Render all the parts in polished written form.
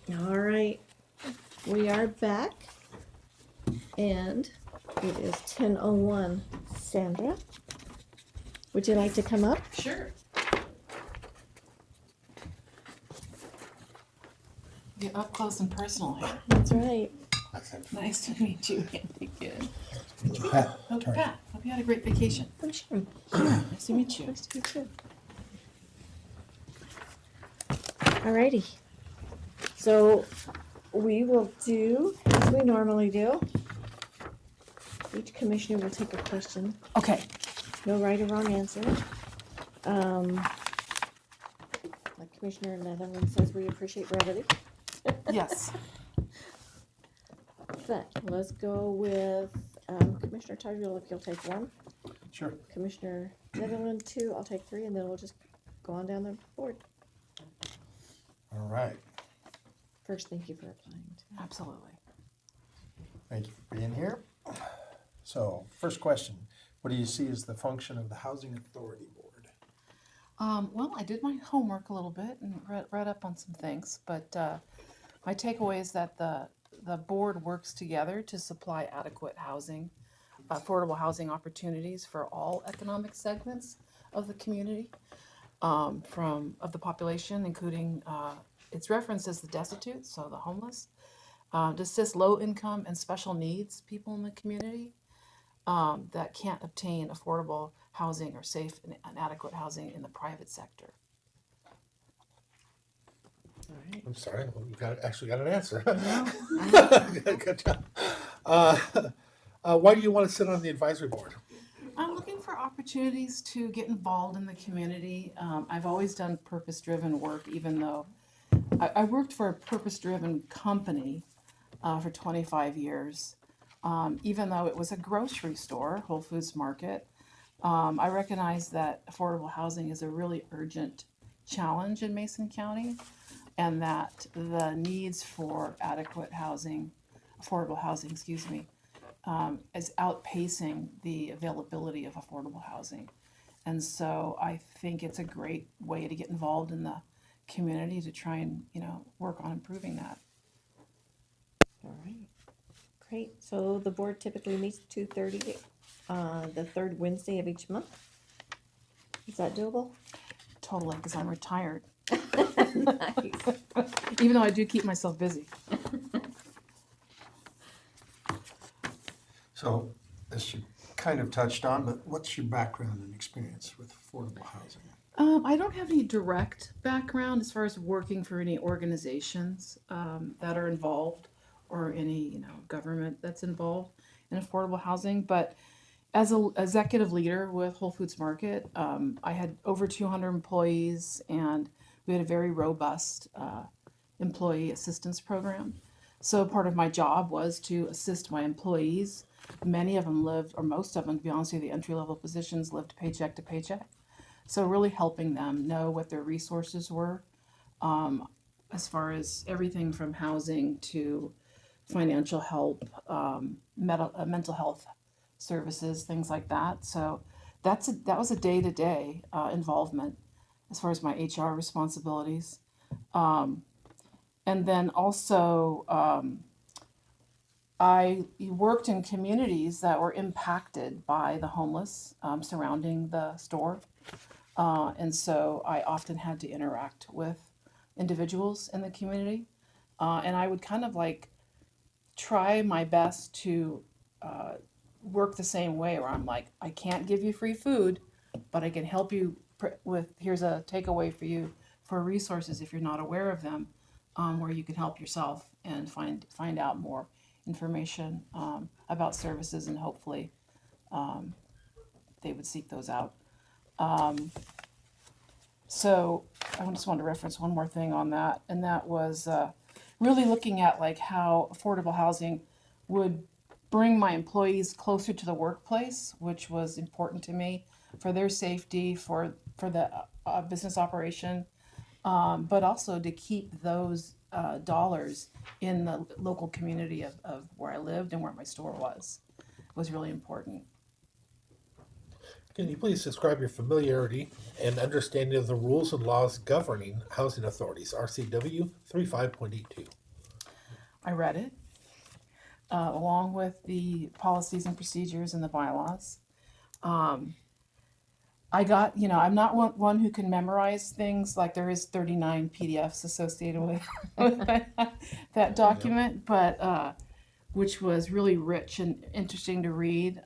All right, we are back, and it is 10:01. Sandra, would you like to come up? Sure. Get up close and personal here. That's right. Nice to meet you, Andy. Good. Pat, Oh, turn. Pat, hope you had a great vacation. Oh, sure. Nice to meet you. Nice to meet you. All righty. So we will do as we normally do. Each commissioner will take a question. Okay. No right or wrong answer. Like Commissioner Netherland says, we appreciate brevity. Yes. But let's go with Commissioner Tuggle, if you'll take one. Sure. Commissioner Netherland, two. I'll take three, and then we'll just go on down the board. All right. First, thank you for applying. Absolutely. Thank you for being here. So, first question. What do you see as the function of the Housing Authority Board? Well, I did my homework a little bit and read up on some things, but my takeaway is that the board works together to supply adequate housing, affordable housing opportunities for all economic segments of the community, of the population, including it's referenced as the destitute, so the homeless, to assist low income and special needs people in the community that can't obtain affordable housing or safe and adequate housing in the private sector. All right. I'm sorry, well, you actually got an answer. Good job. Why do you want to sit on the advisory board? I'm looking for opportunities to get involved in the community. I've always done purpose-driven work, even though I worked for a purpose-driven company for 25 years. Even though it was a grocery store, Whole Foods Market, I recognize that affordable housing is a really urgent challenge in Mason County, and that the needs for adequate housing, affordable housing, is outpacing the availability of affordable housing. And so I think it's a great way to get involved in the community to try and, work on improving that. All right. Great. So the board typically meets 2:30, the third Wednesday of each month. Is that doable? Totally, because I'm retired, Nice. even though I do keep myself busy. So, as you kind of touched on, but what's your background and experience with affordable housing? I don't have any direct background as far as working for any organizations that are involved, or any government that's involved in affordable housing. But as an executive leader with Whole Foods Market, I had over 200 employees, and we had a very robust employee assistance program. So part of my job was to assist my employees. Many of them lived, or most of them, to be honest with you, the entry-level positions lived paycheck to paycheck. So really helping them know what their resources were, as far as everything from housing to financial help, mental health services, things like that. So that was a day-to-day involvement as far as my HR responsibilities. And then also, I worked in communities that were impacted by the homeless surrounding the store. And so I often had to interact with individuals in the community. And I would kind of try my best to work the same way, where I'm like, I can't give you free food, but I can help you with, here's a takeaway for you for resources if you're not aware of them, where you can help yourself and find out more information about services, and hopefully they would seek those out. So I just want to reference one more thing on that, and that was really looking at how affordable housing would bring my employees closer to the workplace, which was important to me for their safety, for the business operation, but also to keep those dollars in the local community of where I lived and where my store was really important. Can you please describe your familiarity and understanding of the rules and laws governing housing authorities, RCW 35.82? I read it, along with the policies and procedures and the bylaws. I got, I'm not one who can memorize things, like there is 39 PDFs associated with, with that document, but which was really rich and interesting to read.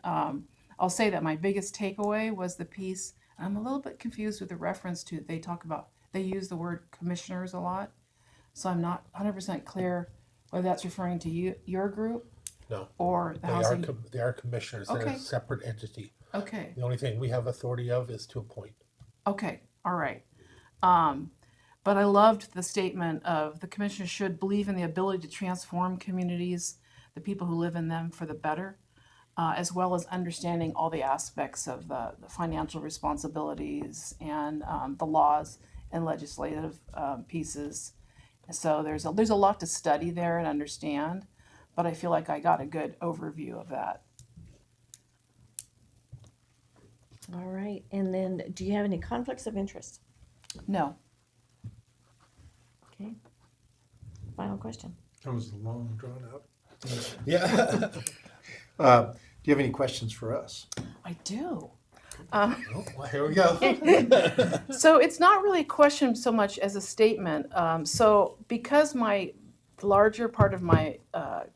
I'll say that my biggest takeaway was the piece. I'm a little bit confused with the reference to, they use the word commissioners a lot, so I'm not 100% clear whether that's referring to your group No, or the they housing. they are commissioners. They're Okay. a separate entity. Okay. The only thing we have authority of is to appoint. Okay, all right. But I loved the statement of the commissioner should believe in the ability to transform communities, the people who live in them, for the better, as well as understanding all the aspects of the financial responsibilities and the laws and legislative pieces. So there's a lot to study there and understand, but I feel like I got a good overview of that. All right, and then do you have any conflicts of interest? No. Okay. Final question. That was long drawn out. Yeah. Do you have any questions for us? I do. Oh, well, here we go. So it's not really a question so much as a statement. So because the larger part of my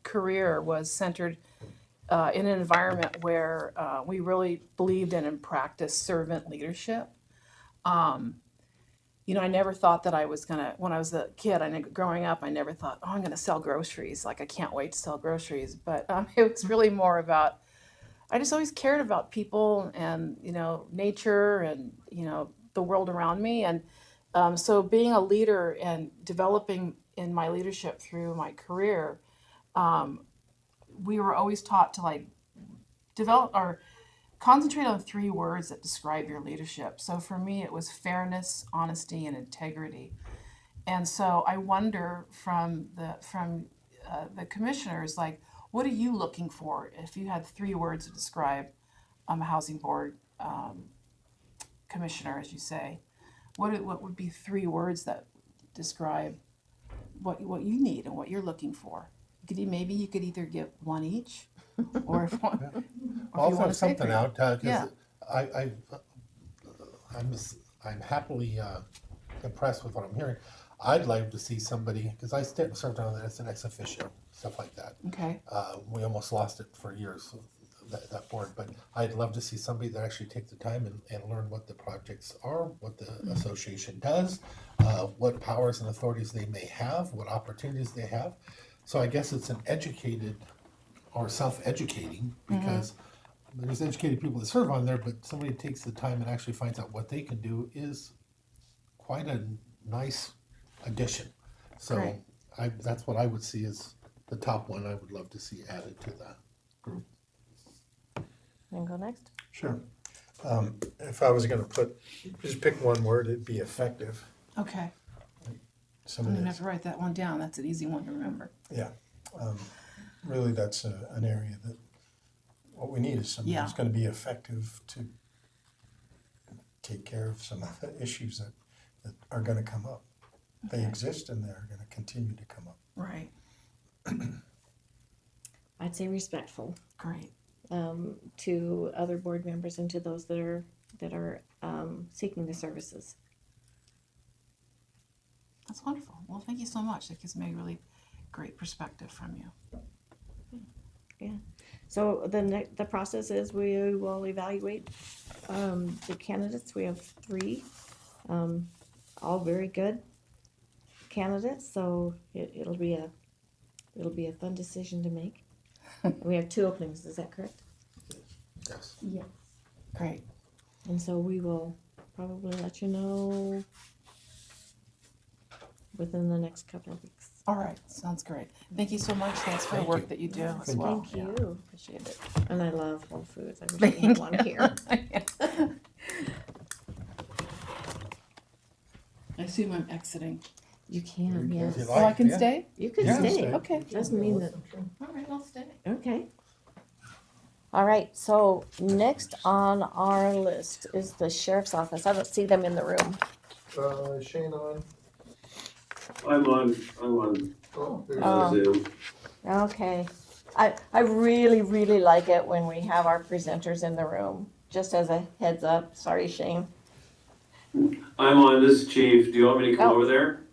career was centered in an environment where we really believed in and practiced servant leadership, I never thought that I was gonna, when I was a kid, growing up, I never thought, oh, I'm gonna sell groceries. Like, I can't wait to sell groceries. But it was really more about, I just always cared about people and, nature and, the world around me. And so being a leader and developing in my leadership through my career, we were always taught to develop or concentrate on 3 words that describe your leadership. So for me, it was fairness, honesty, and integrity. And so I wonder from the commissioners, what are you looking for if you had 3 words to describe a housing board commissioner, as you say? What would be 3 words that describe what you need and what you're looking for? Maybe you could either give 1 each, or if one. I'll throw something 3. out because Yeah. I'm happily impressed with what I'm hearing. I'd like to see somebody, because I served on as an ex officio, stuff like that. Okay. We almost lost it for years, that board, but I'd love to see somebody that actually take the time and learn what the projects are, what the association does, what powers and authorities they may have, what opportunities they have. So I guess it's an educated or self-educating, because there's educated people that serve on there, but somebody takes the time and actually finds out what they can do is quite a nice addition. So Great. that's what I would see as the top one I would love to see added to that group. And go next. Sure. If I was gonna just pick one word, it'd be effective. Okay. Some I'm of gonna this, have to write that one down. That's an easy one to remember. yeah. Really, that's an area that, what we need is somebody who's gonna be effective to take care of some of the issues that are gonna come up. They Okay. exist and they're gonna continue to come up. Right. I'd say respectful Great. to other board members and to those that are seeking the services. That's wonderful. Well, thank you so much. That gives me a really great perspective from you. Yeah. So the process is we will evaluate the candidates. We have 3, all very good candidates. So it'll be a fun decision to make. We have 2 openings. Is that correct? Yes. Yes. Great. And so we will probably let you know within the next couple of weeks. All right. Sounds great. Thank you so much. Thanks for the Thank work you. that you do as Thank well. Thank you. Yeah, appreciate it. And I love Whole Foods. I wish we had one here. I assume I'm exiting. You can, yes. If you Oh, I like, can yeah. stay? You can Yeah, stay. stay. Okay. Doesn't mean that, All right, I'll stay. okay. All right, so next on our list is the sheriff's office. I don't see them in the room. Shane on. I'm on Oh, there's Oh. Zoom. Okay. I really, really like it when we have our presenters in the room. Just as a heads up. Sorry, Shane. I'm on, this is Chief. Do you want me to come Oh. over there?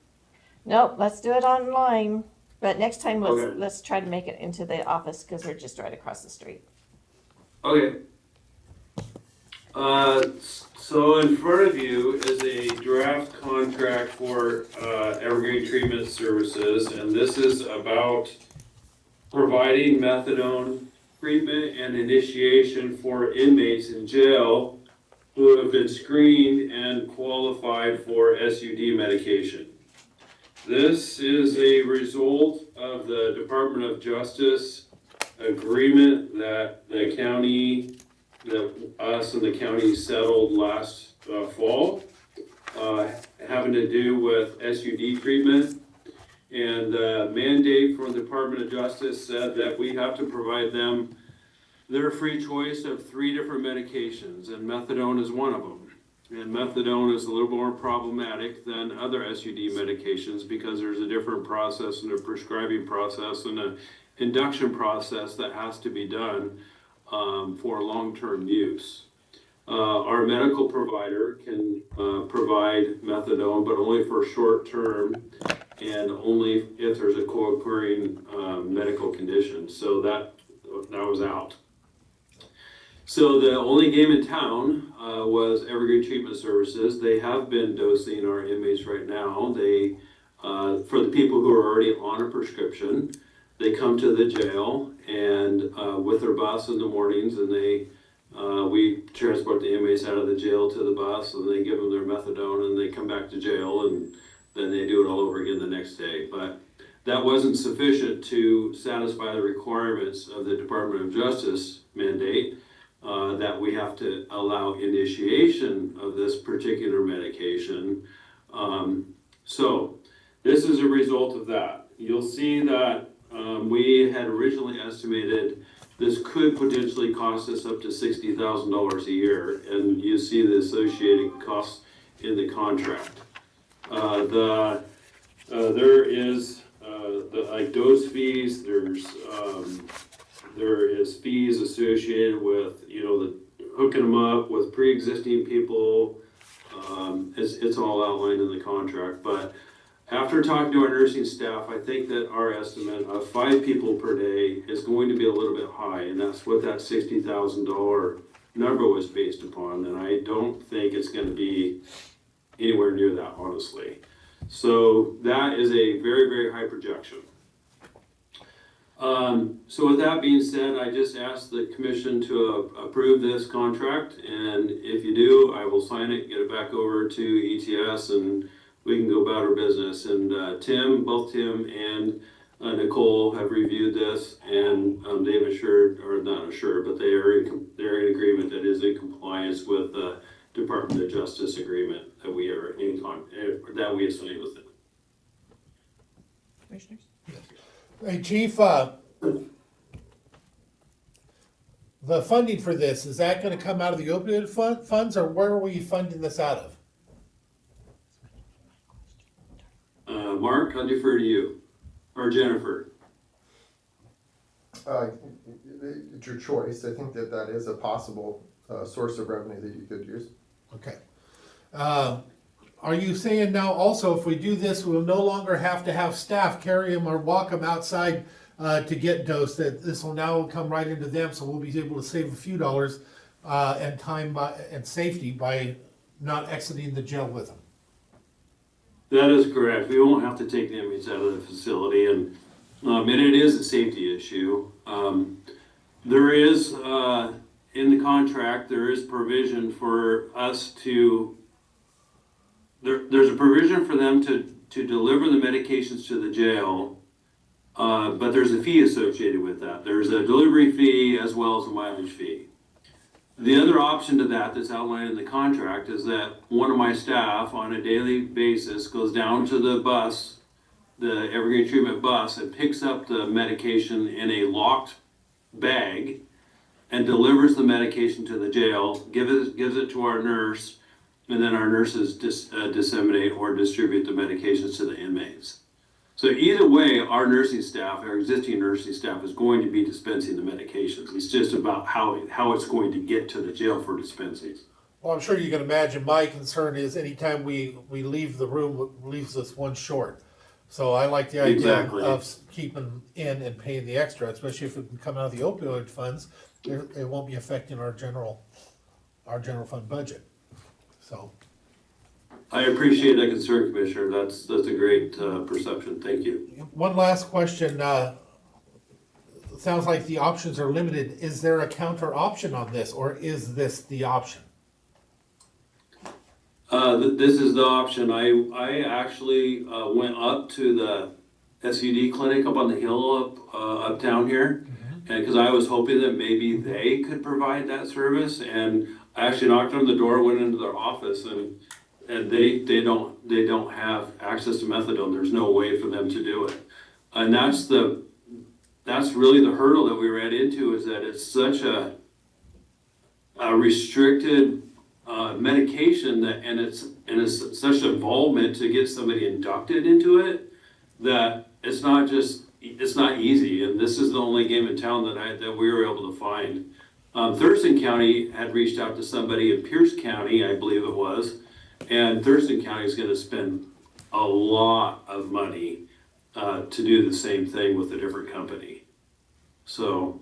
Nope, let's do it online. But next time, Okay. let's try to make it into the office because we're just right across the street. Okay. So in front of you is a draft contract for Evergreen Treatment Services, and this is about providing methadone treatment and initiation for inmates in jail who have been screened and qualified for SUD medication. This is a result of the Department of Justice agreement that the county, that us and the county settled last fall, having to do with SUD treatment. And the mandate from the Department of Justice said that we have to provide them their free choice of 3 different medications, and methadone is one of them. And methadone is a little more problematic than other SUD medications because there's a different process and a prescribing process and an induction process that has to be done for long-term use. Our medical provider can provide methadone, but only for short-term and only if there's a co-occurring medical condition. So that was out. So the only game in town was Evergreen Treatment Services. They have been dosing our inmates right now. They, for the people who are already on a prescription, they come to the jail and with their bus in the mornings, and we transport the inmates out of the jail to the bus, and they give them their methadone, and they come back to jail, and then they do it all over again the next day. But that wasn't sufficient to satisfy the requirements of the Department of Justice mandate that we have to allow initiation of this particular medication. So this is a result of that. You'll see that we had originally estimated this could potentially cost us up to $60,000 a year, and you see the associated costs in the contract. There is like dose fees. There is fees associated with the hooking them up with pre-existing people. It's all outlined in the contract. But after talking to our nursing staff, I think that our estimate of 5 people per day is going to be a little bit high, and that's what that $60,000 number was based upon. And I don't think it's going to be anywhere near that, honestly. So that is a very, very high projection. So with that being said, I just asked the commission to approve this contract, and if you do, I will sign it, get it back over to ETS, and we can go about our business. And both Tim and Nicole have reviewed this, and they've assured, or not assured, but they're in agreement that is in compliance with the Department of Justice agreement that we are that we assigned with it. Commissioners? Hey, Chief, the funding for this, is that gonna come out of the opioid funds, or where are we funding this out of? Mark, I'll defer to you, or Jennifer. It's your choice. I think that is a possible source of revenue that you could use. Okay. Are you saying now also if we do this, we'll no longer have to have staff carry them or walk them outside to get dosed, that this will now come right into them, so we'll be able to save a few dollars and time and safety by not exiting the jail with them? That is correct. We won't have to take the inmates out of the facility, and it is a safety issue. There is, in the contract, there is provision for us to, there's a provision for them to deliver the medications to the jail, but there's a fee associated with that. There's a delivery fee as well as a mileage fee. The other option to that that's outlined in the contract is that one of my staff on a daily basis goes down to the bus, the Evergreen Treatment bus, and picks up the medication in a locked bag and delivers the medication to the jail, gives it to our nurse, and then our nurses disseminate or distribute the medications to the inmates. So either way, our nursing staff, our existing nursing staff, is going to be dispensing the medications. It's just about how it's going to get to the jail for dispensing. Well, I'm sure you can imagine my concern is anytime we leave the room, it leaves us one short. So I like the idea Exactly. of keeping in and paying the extra, especially if it can come out of the opioid funds. It won't be affecting our general fund budget. So, I appreciate that concern, Commissioner. That's a great perception. Thank you. one last question. Sounds like the options are limited. Is there a counter option on this, or is this the option? This is the option. I actually went up to the SUD clinic up on the hill uptown here, and because I was hoping that maybe they could provide that service, and I actually knocked on the door, went into their office, and they don't have access to methadone. There's no way for them to do it, and that's really the hurdle that we ran into, is that it's such a restricted medication and it's such involvement to get somebody inducted into it that it's not easy. And this is the only game in town that we were able to find. Thurston County had reached out to somebody in Pierce County, I believe it was, and Thurston County is going to spend a lot of money to do the same thing with a different company. So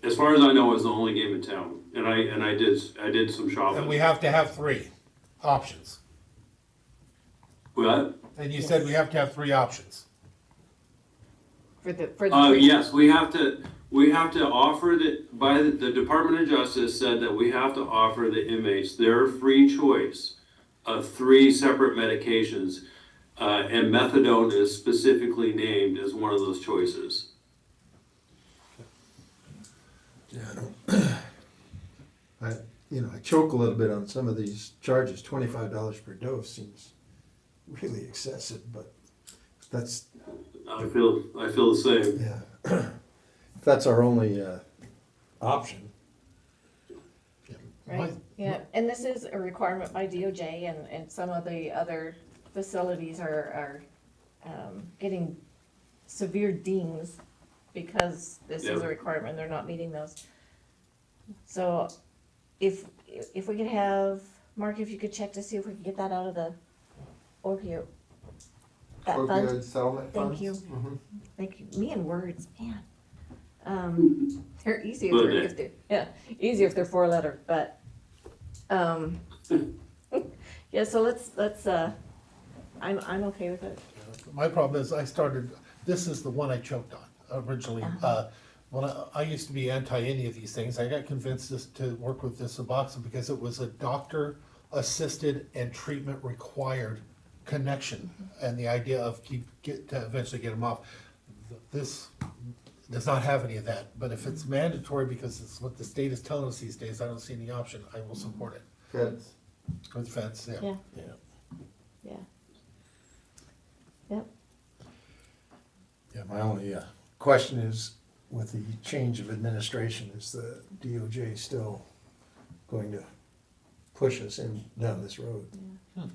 as far as I know, it's the only game in town. And I did some shopping. And we have to have 3 options. What? And you said we have to have 3 options. For the three. Yes, we have to offer the Department of Justice said that we have to offer the inmates their free choice of 3 separate medications, and methadone is specifically named as one of those choices. Yeah, I choke a little bit on some of these charges. $25 per dose seems really excessive, but that's, I feel the same. yeah. If that's our only option. Right, yeah, and this is a requirement by DOJ, and some of the other facilities are getting severe dings because this is Yeah. a requirement, they're not meeting those. So if we could have, Mark, if you could check to see if we can get that out of the opioid, that fund. Opioid settlement Thank funds? you. Mhm. Thank you, me and words, man. They're easy Well, if easy if they're 4-letter, but, yeah, so let's, I'm okay with it. My problem is this is the one I choked on originally. When I used to be anti any of these things, I got convinced to work with this Suboxone because it was a doctor-assisted and treatment-required connection, and the idea of to eventually get them off. This does not have any of that, but if it's mandatory because it's what the state is telling us these days, I don't see any option. I will support it. Feds. With feds, yeah. Yeah. Yeah. Yeah. Yep. Yeah, my only question is, with the change of administration, is the DOJ still going to push us down this road?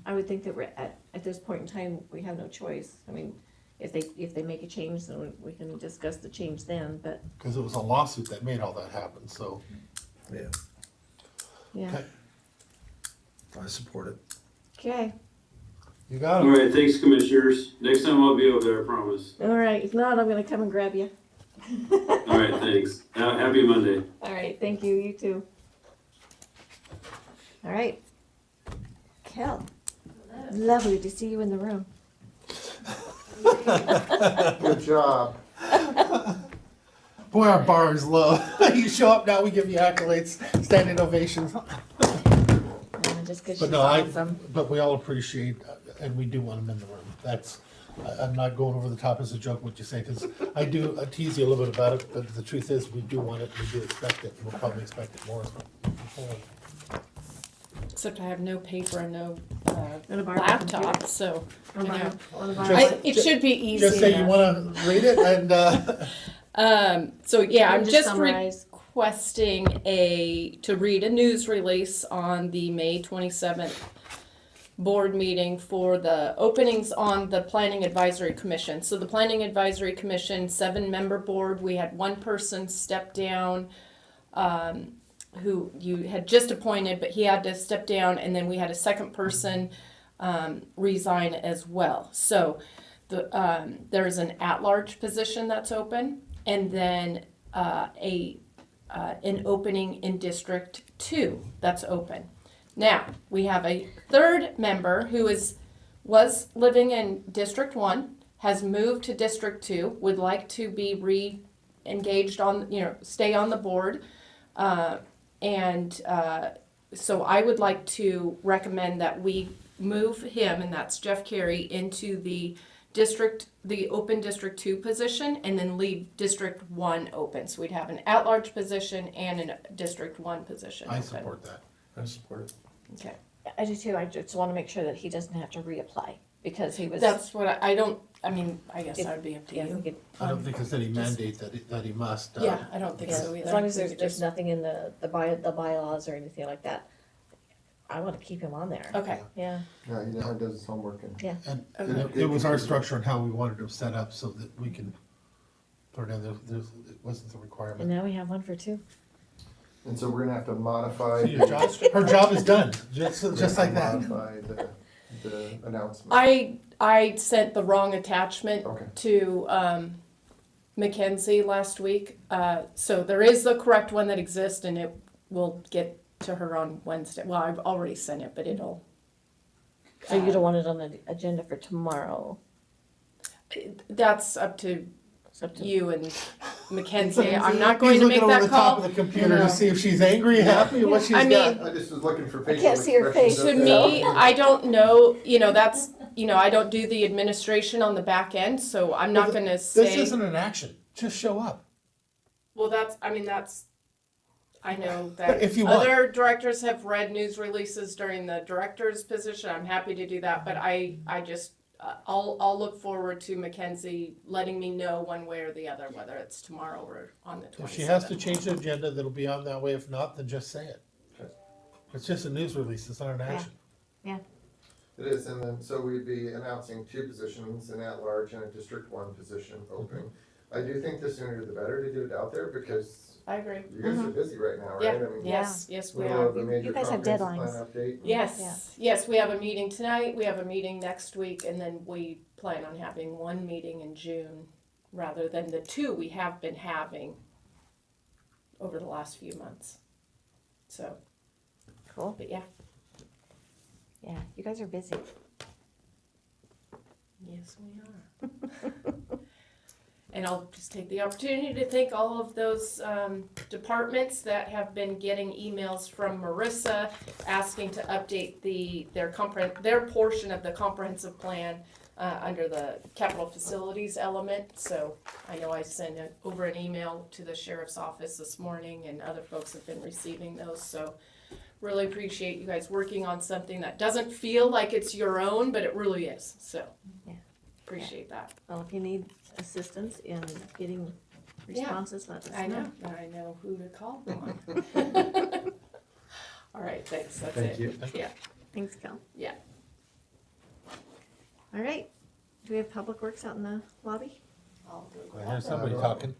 I would think that we're at this point in time, we have no choice. I mean, if they make a change, then we can discuss the change then, but, Because it was a lawsuit that made all that happen, so. Yeah, yeah. Okay. I support it. Okay, You got All it. right, thanks, commissioners. Next time I'll be over there, I promise. all right, if not, I'm gonna come and grab you. All right, thanks. Happy Monday. All right, thank you, you too. All right. Kell, lovely to see you in the room. Good job. Boy, our bar is low. You show up now, we give you accolades, standing ovations. Just because But she's no, awesome. but we all appreciate, and we do want them in the room. I'm not going over the top as a joke, what you say, because I do tease you a little bit about it, but the truth is, we do want it, we do expect it, we'll probably expect it more. Except I have no paper and no And a bar with a computer. laptop, so, you know. Just- It should be easy Just say you enough. wanna read it, and, So yeah, I'm Just just summarize. requesting to read a news release on the May 27th board meeting for the openings on the Planning Advisory Commission. So the Planning Advisory Commission, 7-member board, we had one person step down, who you had just appointed, but he had to step down, and then we had a second person resign as well. So there's an at-large position that's open, and then an opening in District 2 that's open. Now, we have a third member who was living in District 1, has moved to District 2, would like to be re-engaged on, stay on the board. So I would like to recommend that we move him, and that's Jeff Carey, into the open District 2 position, and then leave District 1 open. So we'd have an at-large position and a District 1 position I open. support that. I support it. Okay. I do too. I just want to make sure that he doesn't have to reapply because he was. That's what I guess that would be up to Yeah, you. we could, I don't think there's any mandate that he must. Yeah, I don't think yeah, so either. as long as We there's could there's just- nothing in the bylaws or anything like that. I want to keep him on there. Okay, Yeah. Yeah, he now does his homework and. And Okay. it was our structure and how we wanted him set up so that we can put it in, it wasn't the And requirement. now we have one for 2. And so we're gonna have to modify. Her job is done, just like that. Modify the announcement. I sent the wrong attachment Okay. to Mackenzie last week. So there is the correct one that exists, and it will get to her on Wednesday. Well, I've already sent it, but it'll. So you don't want it on the agenda for tomorrow? That's up to It's up to you and Mackenzie. I'm not going to make He's looking that over the top call. of the computer No. to see if she's angry, happy, what she's I got. mean, I just was looking for facial can't see your expressions face. To up me, there. I don't know, that's, I don't do the administration on the back end, so I'm not gonna This say. isn't an action, just show up. Well, I know But that if you want. other directors have read news releases during the director's position. I'm happy to do that, but I'll look forward to Mackenzie letting me know one way or the other, whether it's tomorrow or on the 27th. If she has to change the agenda, that'll be on that way. If not, then just say it. It's just a news release, it's not an action. It is, and then, so we'd be announcing 2 positions, an at-large and a District 1 position opening. I do think the sooner the better to get it out there, because I agree. you guys are busy right now, right? Yeah, I mean, yes, we middle are. of a major You guys have comprehensive deadlines. plan update. Yes, we have a meeting tonight, we have a meeting next week, and then we plan on having one meeting in June rather than the 2 we have been having over the last few months. So, Cool. but yeah, Yeah, you guys are busy. yes, we are. And I'll just take the opportunity to thank all of those departments that have been getting emails from Marissa asking to update their portion of the comprehensive plan under the capital facilities element. So I know I sent over an email to the sheriff's office this morning, and other folks have been receiving those. So really appreciate you guys working on something that doesn't feel like it's your own, but it really is. So Yeah. appreciate that. Well, if you need assistance in getting responses, let us know. I know who to call on. All right, thanks, that's Thank it. you. Yeah, Thanks, Cal. yeah. All right. Do we have Public Works out in the lobby? I'll go I grab hear it. somebody talking.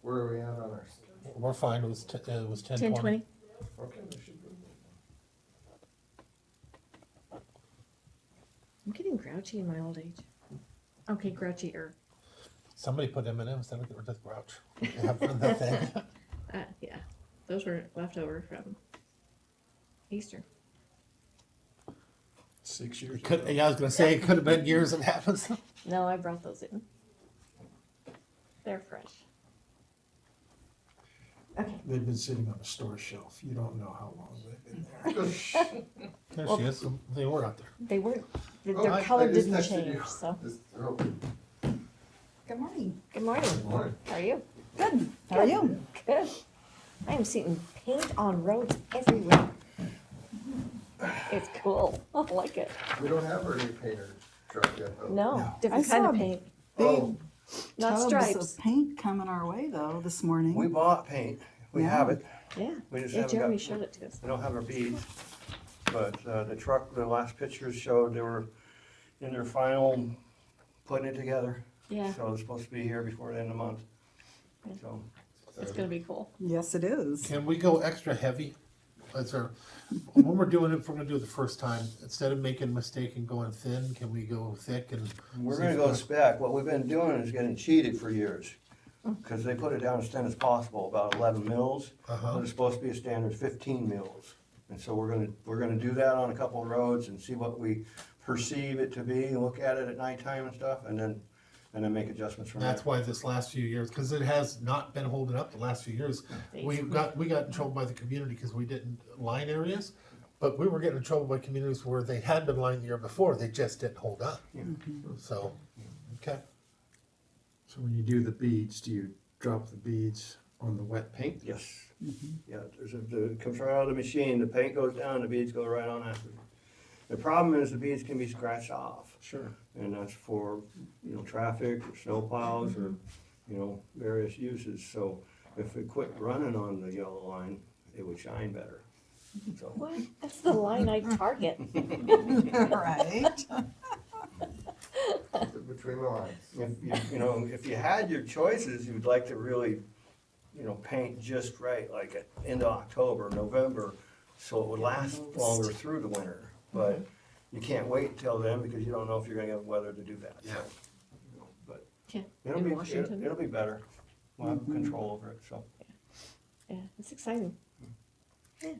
Where are we at on our? We're fine, it was 10:20. 10:20. Okay, we should be. I'm getting grouchy in my old age. Okay, grouchy-er. Somebody put M&M's, then we get rid of the grouch. They have that thing. Yeah, those were left over from Easter. 6 years. I was gonna say, it could have been years it happens. No, I brought those in. They're fresh. Okay. They've been sitting on a store shelf. You don't know how long they've been there. There she is, they were out there. They weren't, Oh, their I color just didn't texted you. change, so. Oh, Good morning. Good morning. good morning. How are you? Good. How are you? Good. I am seeing paint on roads everywhere. It's cool. I like it. We don't have our new painter truck yet, though. No, No. different I kind saw of paint. They Oh, Not tubs stripes. of paint coming our way though this morning. We bought paint, we have it, Yeah, we just yeah, haven't Jeremy got, showed it to us. we don't have our beads. But, the truck, the last pictures showed they were in their final putting it together. Yeah, So it's supposed to be here before the end of the month. Yeah. So, it's gonna be cool. Yes, it is. Can we go extra heavy? Is there, when we're doing it, if we're gonna do it the first time, instead of making a mistake and going thin, can we go thick and? we're see gonna if go we- spec. What we've been doing is getting cheated for years. Cause they put it down as thin as possible, about 11 mils. Uh-huh. But it's supposed to be a standard 15 mils. And so we're gonna do that on a couple of roads and see what we perceive it to be, and look at it at nighttime and stuff, and then make adjustments from there. That's why this last few years, because it has not been holding up the last few years. We got in trouble by the community because we didn't line areas, but we were getting in trouble by communities where they had been lined the year before, they just didn't hold up. So, okay. So when you do the beads, do you drop the beads on the wet paint? Yes. Yeah, it comes right out of the machine, the paint goes down, the beads go right on after. The problem is the beads can be scratched off, Sure. and that's for, traffic or snow plows or, various uses. So if we quit running on the yellow line, it would shine better. So, What? That's the line I target. Right. Between the lines. if you had your choices, you'd like to really, paint just right, like at end of October, November, so it would last longer through the winter. But you can't wait till then because you don't know if you're gonna get weather to do that. Yeah. But Yeah, it'll in be, Washington. it'll be better. We'll have control over it, so. Yeah, it's exciting. It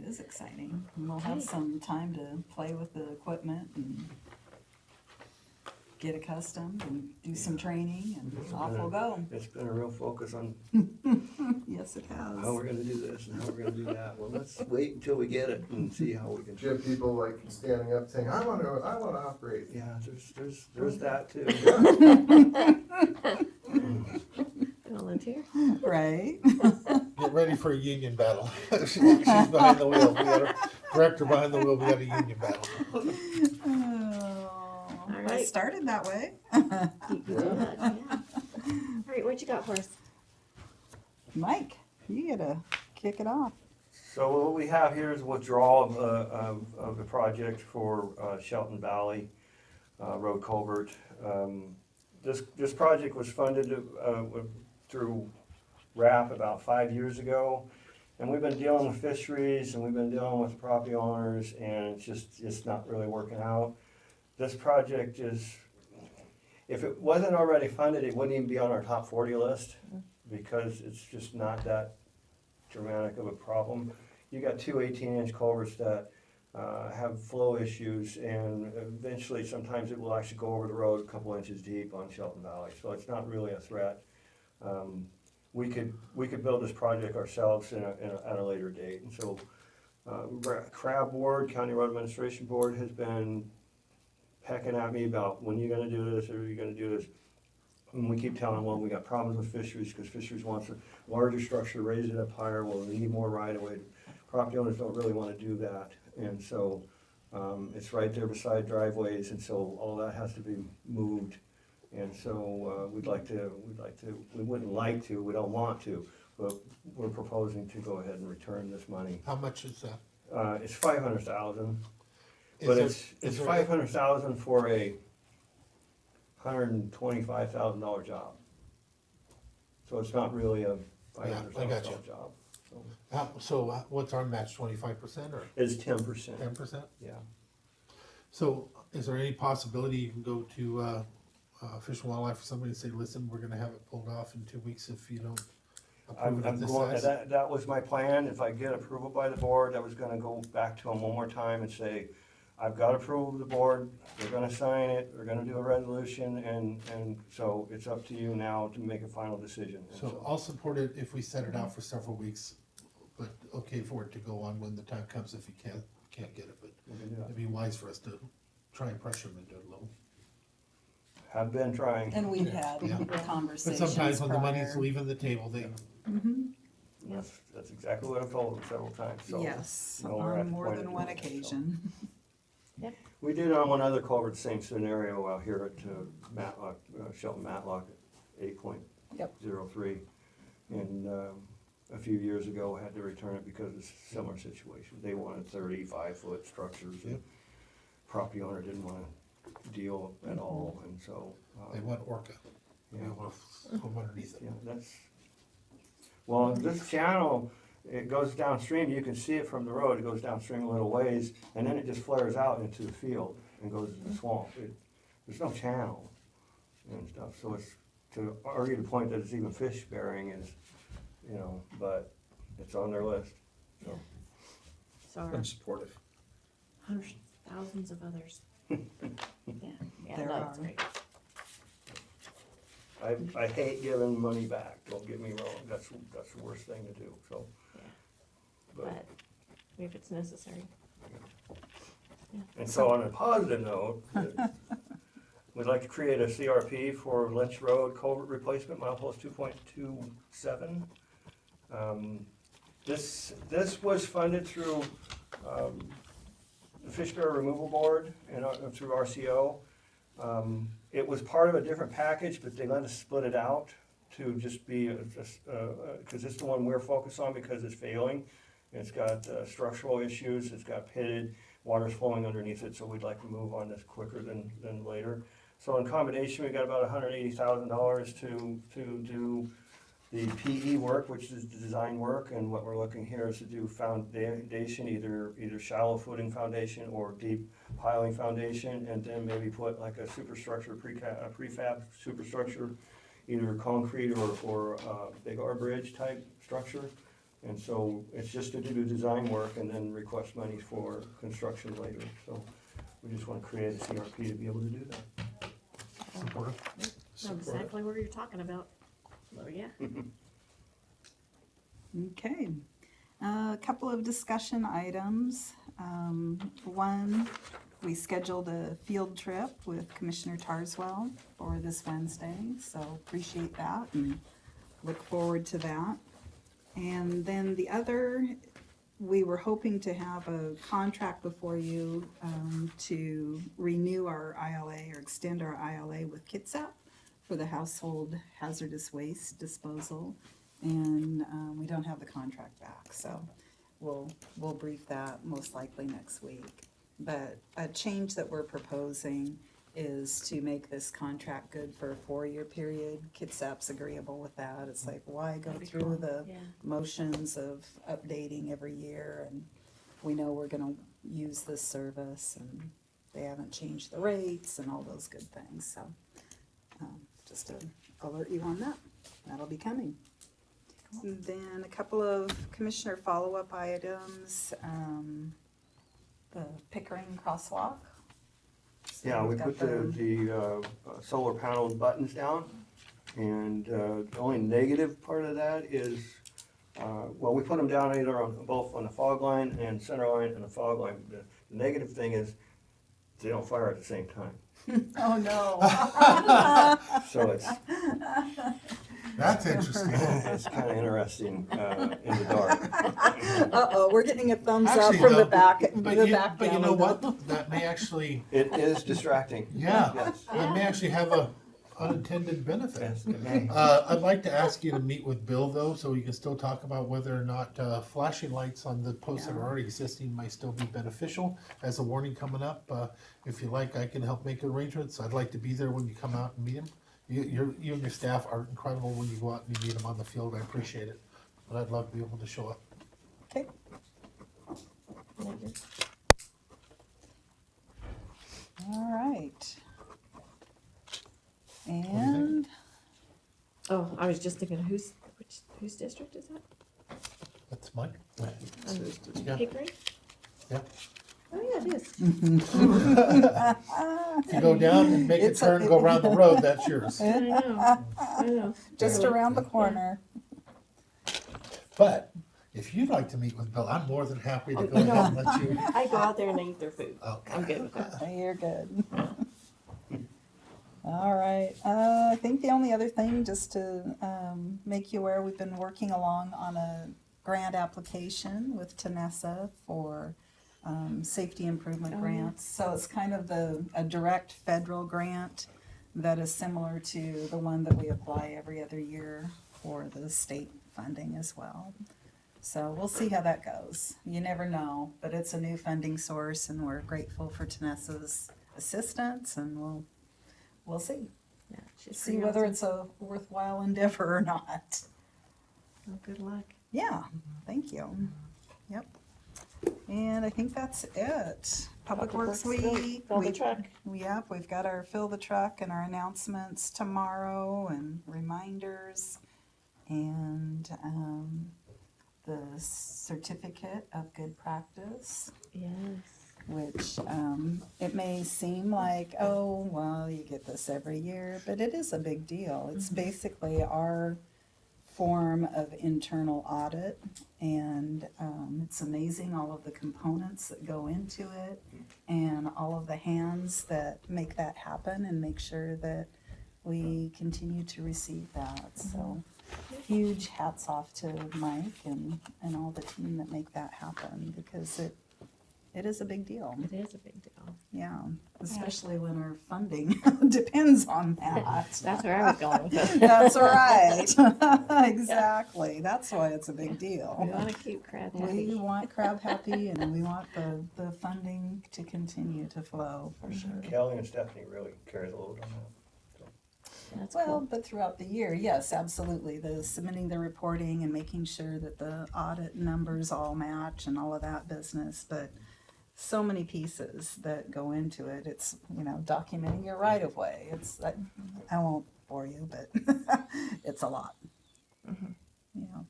is exciting. And we'll have some time to play with the equipment and get accustomed and do some training and off we'll go. It's been a real focus on Yes, it how has. we're gonna do this and how we're gonna do that. Well, let's wait until we get it and see how we can. Do you have people like standing up saying, I wanna operate? Yeah, there's that too. Volunteer. Right. Get ready for a union battle. She's behind the wheel. We got a director behind the wheel, we got a union battle. Oh, I right. started that way. You do that, yeah. All right, what you got for us? Mike, you gotta kick it off. So what we have here is a withdrawal of the project for Shelton Valley Road Culvert. This project was funded through RAP about 5 years ago. And we've been dealing with fisheries and we've been dealing with property owners, and it's not really working out. This project is, if it wasn't already funded, it wouldn't even be on our top 40 list because it's just not that dramatic of a problem. You got two 18-inch culverts that have flow issues, and eventually sometimes it will actually go over the road a couple inches deep on Shelton Valley, so it's not really a threat. We could build this project ourselves at a later date, and so CRAB Board, County Road Administration Board, has been pecking at me about when you're gonna do this, or you're gonna do this. And we keep telling them, well, we got problems with fisheries, because fisheries wants a larger structure, raise it up higher, well, we need more right of way. Property owners don't really wanna do that, and so, it's right there beside driveways, and so all that has to be moved. And so, we wouldn't like to, we don't want to, but we're proposing to go ahead and return this money. How much is that? It's 500,000, Is but there- it's is there- 500,000 for a $125,000 job. So it's not really a $500,000 job. So what's our match, 25% or It's 10%, 10%? yeah. So is there any possibility you can go to Fish and Wildlife or somebody and say, listen, we're gonna have it pulled off in 2 weeks if you don't approve it at this size? That was my plan. If I get approval by the board, I was gonna go back to them one more time and say, I've got approval of the board, they're gonna sign it, they're gonna do a resolution, and so it's up to you now to make a final decision. And So I'll support it if we set it out for several weeks, but okay for it to go on when the time comes if you can't get it, but we can do that. it'd be wise for us to try and pressure them into it a little. Have been trying. And we've had Yeah. But conversations sometimes when the money's prior. leaving the table, they, That's exactly what I've told them several times, so. Yes, you know, we're at on the more point than of one doing it, so. occasion. We did on one other culvert, same scenario out here at Matlock, Shelton Matlock. 8.03. And a few years ago, had to return it because of a similar situation. They wanted 35-foot structures, and property owner didn't want to deal at all, and so. They want orca. They Yeah. want to swim underneath it. Yeah, that's, well, this channel, it goes downstream, you can see it from the road, it goes downstream a little ways, and then it just flares out into the field and goes to the swamp. There's no channel and stuff, so it's, to argue the point that it's even fish bearing is, you know, but it's on their list, so. So our I'm supportive. hundreds, thousands of others. Yeah, There no, are. that's great. I hate giving money back, don't get me wrong, that's the worst thing to do, so. Yeah. But, But if it's necessary. and so on a positive note, we'd like to create a CRP for Lynch Road culvert replacement, milepost 2.27. This was funded through the Fish Bear Removal Board and through RCO. It was part of a different package, but they let us split it out to just be, because it's the one we're focused on because it's failing. It's got structural issues, it's got pitted, water's flowing underneath it, so we'd like to move on this quicker than later. So in combination, we got about $180,000 to do the PE work, which is the design work, and what we're looking here is to do foundation, either shallow footing foundation or deep piling foundation, and then maybe put like a superstructure, prefab superstructure, either concrete or big R bridge type structure. And so it's just to do design work and then request money for construction later. So we just want to create a CRP to be able to do that. Supportive. Know exactly what you're talking about. Oh, yeah. Okay, a couple of discussion items. One, we scheduled a field trip with Commissioner Tarswell for this Wednesday, so appreciate that and look forward to that. And then the other, we were hoping to have a contract before you to renew our ILA or extend our ILA with Kitsap for the household hazardous waste disposal. And we don't have the contract back, so we'll brief that most likely next week. But a change that we're proposing is to make this contract good for a 4-year period. Kitsap's agreeable with that. It's like, why go That'd be through cool. the Yeah. motions of updating every year? And we know we're gonna use this service, and they haven't changed the rates and all those good things, so just to alert you on that. That'll be coming. Then a couple of commissioner follow-up items, the Pickering crosswalk. So Yeah, we we've got put the solar panel buttons down, and the only negative part of that is, well, we put them down either on both on the fog line and center line and the fog line. The negative thing is they don't fire at the same time, Oh, no. so it's That's interesting. it's kind of interesting in the dark. Uh-oh, we're getting a thumbs up Actually, from the though, back, But the you, back but you know gallery. what? That may actually, It is distracting. yeah, Yes. that may actually have a unintended benefit. Yes, it may. I'd like to ask you to meet with Bill though, so we can still talk about whether or not flashing lights on the posts that are already existing might still be beneficial as a warning coming up. If you like, I can help make arrangements. I'd like to be there when you come out and meet him. You and your staff are incredible when you go out and you meet them on the field. I appreciate it, but I'd love to be able to show up. Okay. All right. And Oh, I was just thinking, whose district is that? That's Mike. Um, Yeah. Pickering? Yeah. Oh, yeah, it is. If you go down and make a It's a- turn, go around the road, that's yours. I know, I know. just around the corner. But if you'd like to meet with Bill, I'm more than happy to go ahead and let you. I go out there and I eat their food. Okay. I'm good with that. You're good. All right, I think the only other thing, just to make you aware, we've been working along on a grant application with Tanessa for safety improvement Oh, yeah. grants. So it's kind of a direct federal grant that is similar to the one that we apply every other year for the state funding as well. So we'll see how that goes. You never know, but it's a new funding source, and we're grateful for Tanessa's assistance, and we'll see. Yeah, she's See pretty whether awesome. it's a worthwhile endeavor or not. Well, good luck. Yeah, thank you. Yep. And I think that's it. Public Works Week. Fill the truck. Yep, we've got our fill the truck and our announcements tomorrow and reminders and the certificate of good practice, Yes. which it may seem like, oh, well, you get this every year, but it is a big deal. It's basically our form of internal audit, and it's amazing all of the components that go into it and all of the hands that make that happen and make sure that we continue to receive that. So huge hats off to Mike and all the team that make that happen, because it is a big deal. It is a big deal. Yeah, especially when our funding depends on that. That's where I was going with it. That's right. Exactly. That's why it's a big We deal. want to keep crab We happy. want crab happy, and we want the funding to continue to flow for sure. Kelly and Stephanie really carry the load on that. That's Well, cool. but throughout the year, yes, absolutely. The submitting the reporting and making sure that the audit numbers all match and all of that business, but so many pieces that go into it. It's, documenting your right of way. It's, I won't bore you, but it's a lot. Yeah.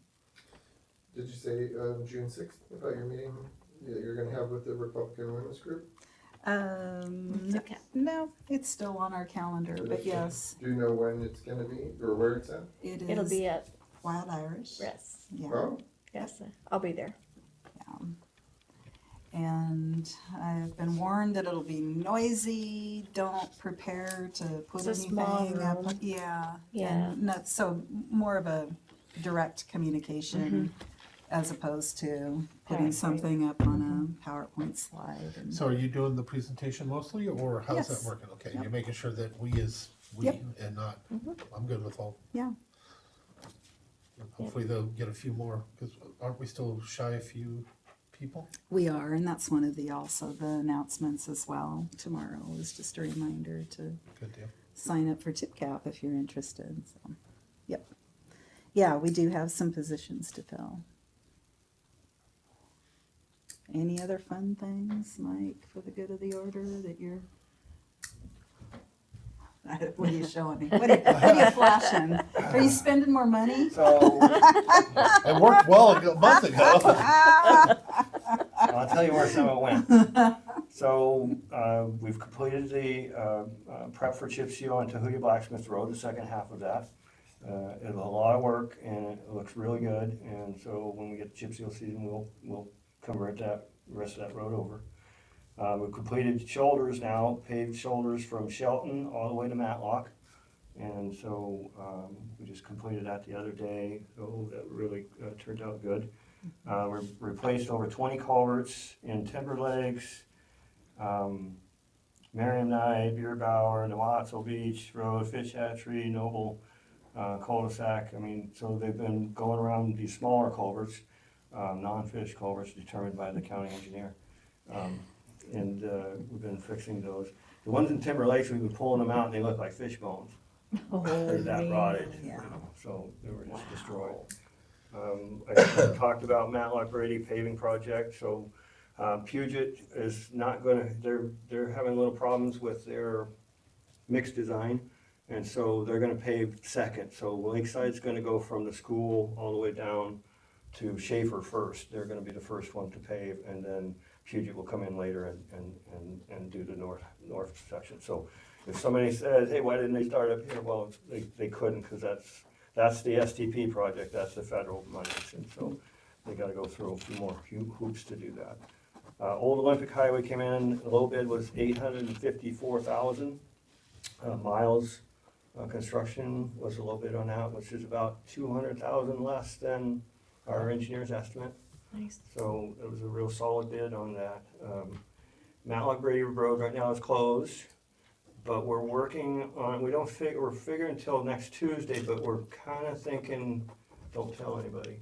Did you say June 6th about your meeting that you're gonna have with the Republican Women's Group? It's okay. No, it's still on our calendar, but yes, Do you know when it's gonna be, or where it's at? it It'll is be at Wild Irish. Rest. Yeah. Oh, Yes, I'll be there. And I've been warned that it'll be noisy. Don't prepare to put It's a small anything up. room. Yeah. Yeah. And not, so more of a direct communication as opposed to putting PowerPoint. something up on a PowerPoint slide. And So are you doing the presentation mostly, or how's Yes. that working? Okay, Yep. you're making sure that we Yep. and not, I'm good with all. Yeah. Hopefully they'll get a few more, because aren't we still shy a few people? We are, and that's one of the announcements as well. Tomorrow is just a reminder to Good deal. sign up for TipCap if you're interested. So, yep. Yeah, we do have some positions to fill. Any other fun things, Mike, for the good of the order that you're? What are you showing me? What are you flashing? Are you spending more money? So, It worked well a month ago. I'll tell you where some of it went. So, we've completed the prep for chip seal on Tahuya Blacksmith Road, the second half of that. It was a lot of work, and it looks really good, and so when we get the chip seal season, we'll convert that, rest of that road over. We've completed shoulders now, paved shoulders from Shelton all the way to Matlock. And so we just completed that the other day, so that really turned out good. We replaced over 20 culverts in Timber Lakes, Merriam Knight, Bierbauer, Newatzel Beach Road, Fish Hatchery, Noble cul-de-sac. I mean, so they've been going around these smaller culverts, non-fish culverts determined by the county engineer. And we've been fixing those. The ones in Timber Lakes, we've been pulling them out and they look like fish bones. They're that rotted, Yeah. so they were just destroyed. I talked about Matlock Brady paving project, so Puget is not gonna, they're having little problems with their mixed design, and so they're gonna pave second. So Lakeside's gonna go from the school all the way down to Schaefer first. They're gonna be the first one to pave, and then Puget will come in later and do the north section. So if somebody says, hey, why didn't they start up here? Well, they couldn't, because that's the STP project, that's the federal money, and so they gotta go through a few more hoops to do that. Old Olympic Highway came in, the low bid was 854,000 miles. Construction was a low bid on that, which is about 200,000 less than our engineer's estimate. Nice. So it was a real solid bid on that. Matlock Brady Road right now is closed. but we're working on, we're figuring until next Tuesday, but we're kinda thinking, don't tell anybody.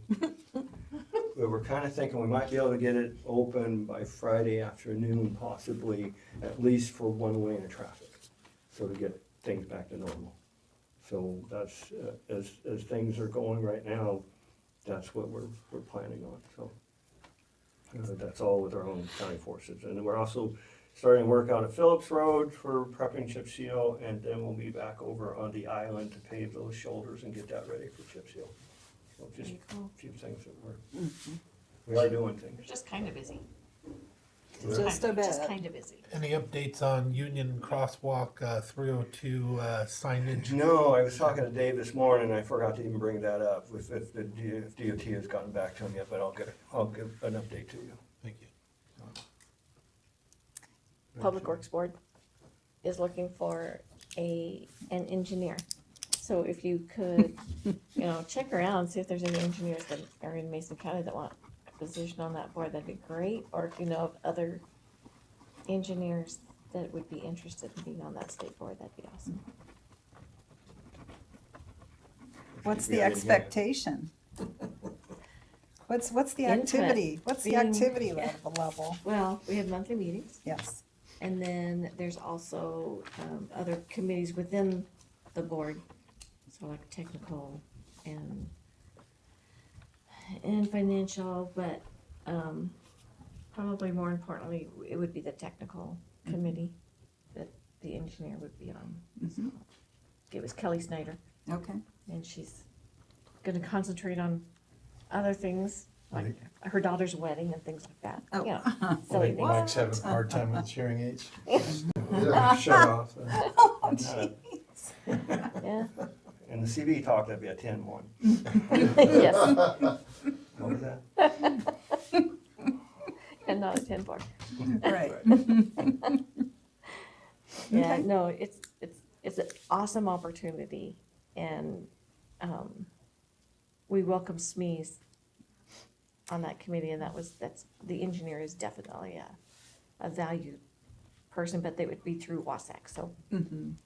But we're kinda thinking we might be able to get it open by Friday afternoon, possibly, at least for one lane of traffic, so to get things back to normal. So that's, as things are going right now, that's what we're planning on, so. That's all with our own county forces, and we're also starting work out at Phillips Road for prepping chip seal, and then we'll be back over on the island to pave those shoulders and get that ready for chip seal. So just Very cool. a few things that we are doing things. We're just kind of busy. Just a Just bit. kind of busy. Any updates on Union Crosswalk 302 signage? No, I was talking to Dave this morning, and I forgot to even bring that up, if DOT has gotten back to him yet, but I'll give an update to you. Thank you. Public Works Board is looking for an engineer. So if you could, check around, see if there's any engineers that are in Mason County that want a position on that board, that'd be great. Or if you know of other engineers that would be interested in being on that state board, that'd be awesome. What's Yeah, the I didn't hear that. expectation? What's the Input. activity? What's the Being- activity level? Well, we have monthly meetings, Yes. and then there's also other committees within the board. So like technical and financial, but probably more importantly, it would be the technical committee that the engineer would be on. Mhm. It was Kelly Snyder, Okay. and she's gonna concentrate on other things, like her daughter's wedding and things like that. Oh. You know, silly things. Mike's having a hard time with hearing aids. Yeah. Shut off. Oh, jeez. Yeah, And the CB talk, that'd be a 10-1. yes, What was that? and not a 10-4. Right. Yeah, Okay. no, it's an awesome opportunity, and we welcome SMEs on that committee, and that's the engineer is definitely a valued person, but they would be through WASAC, so Mhm.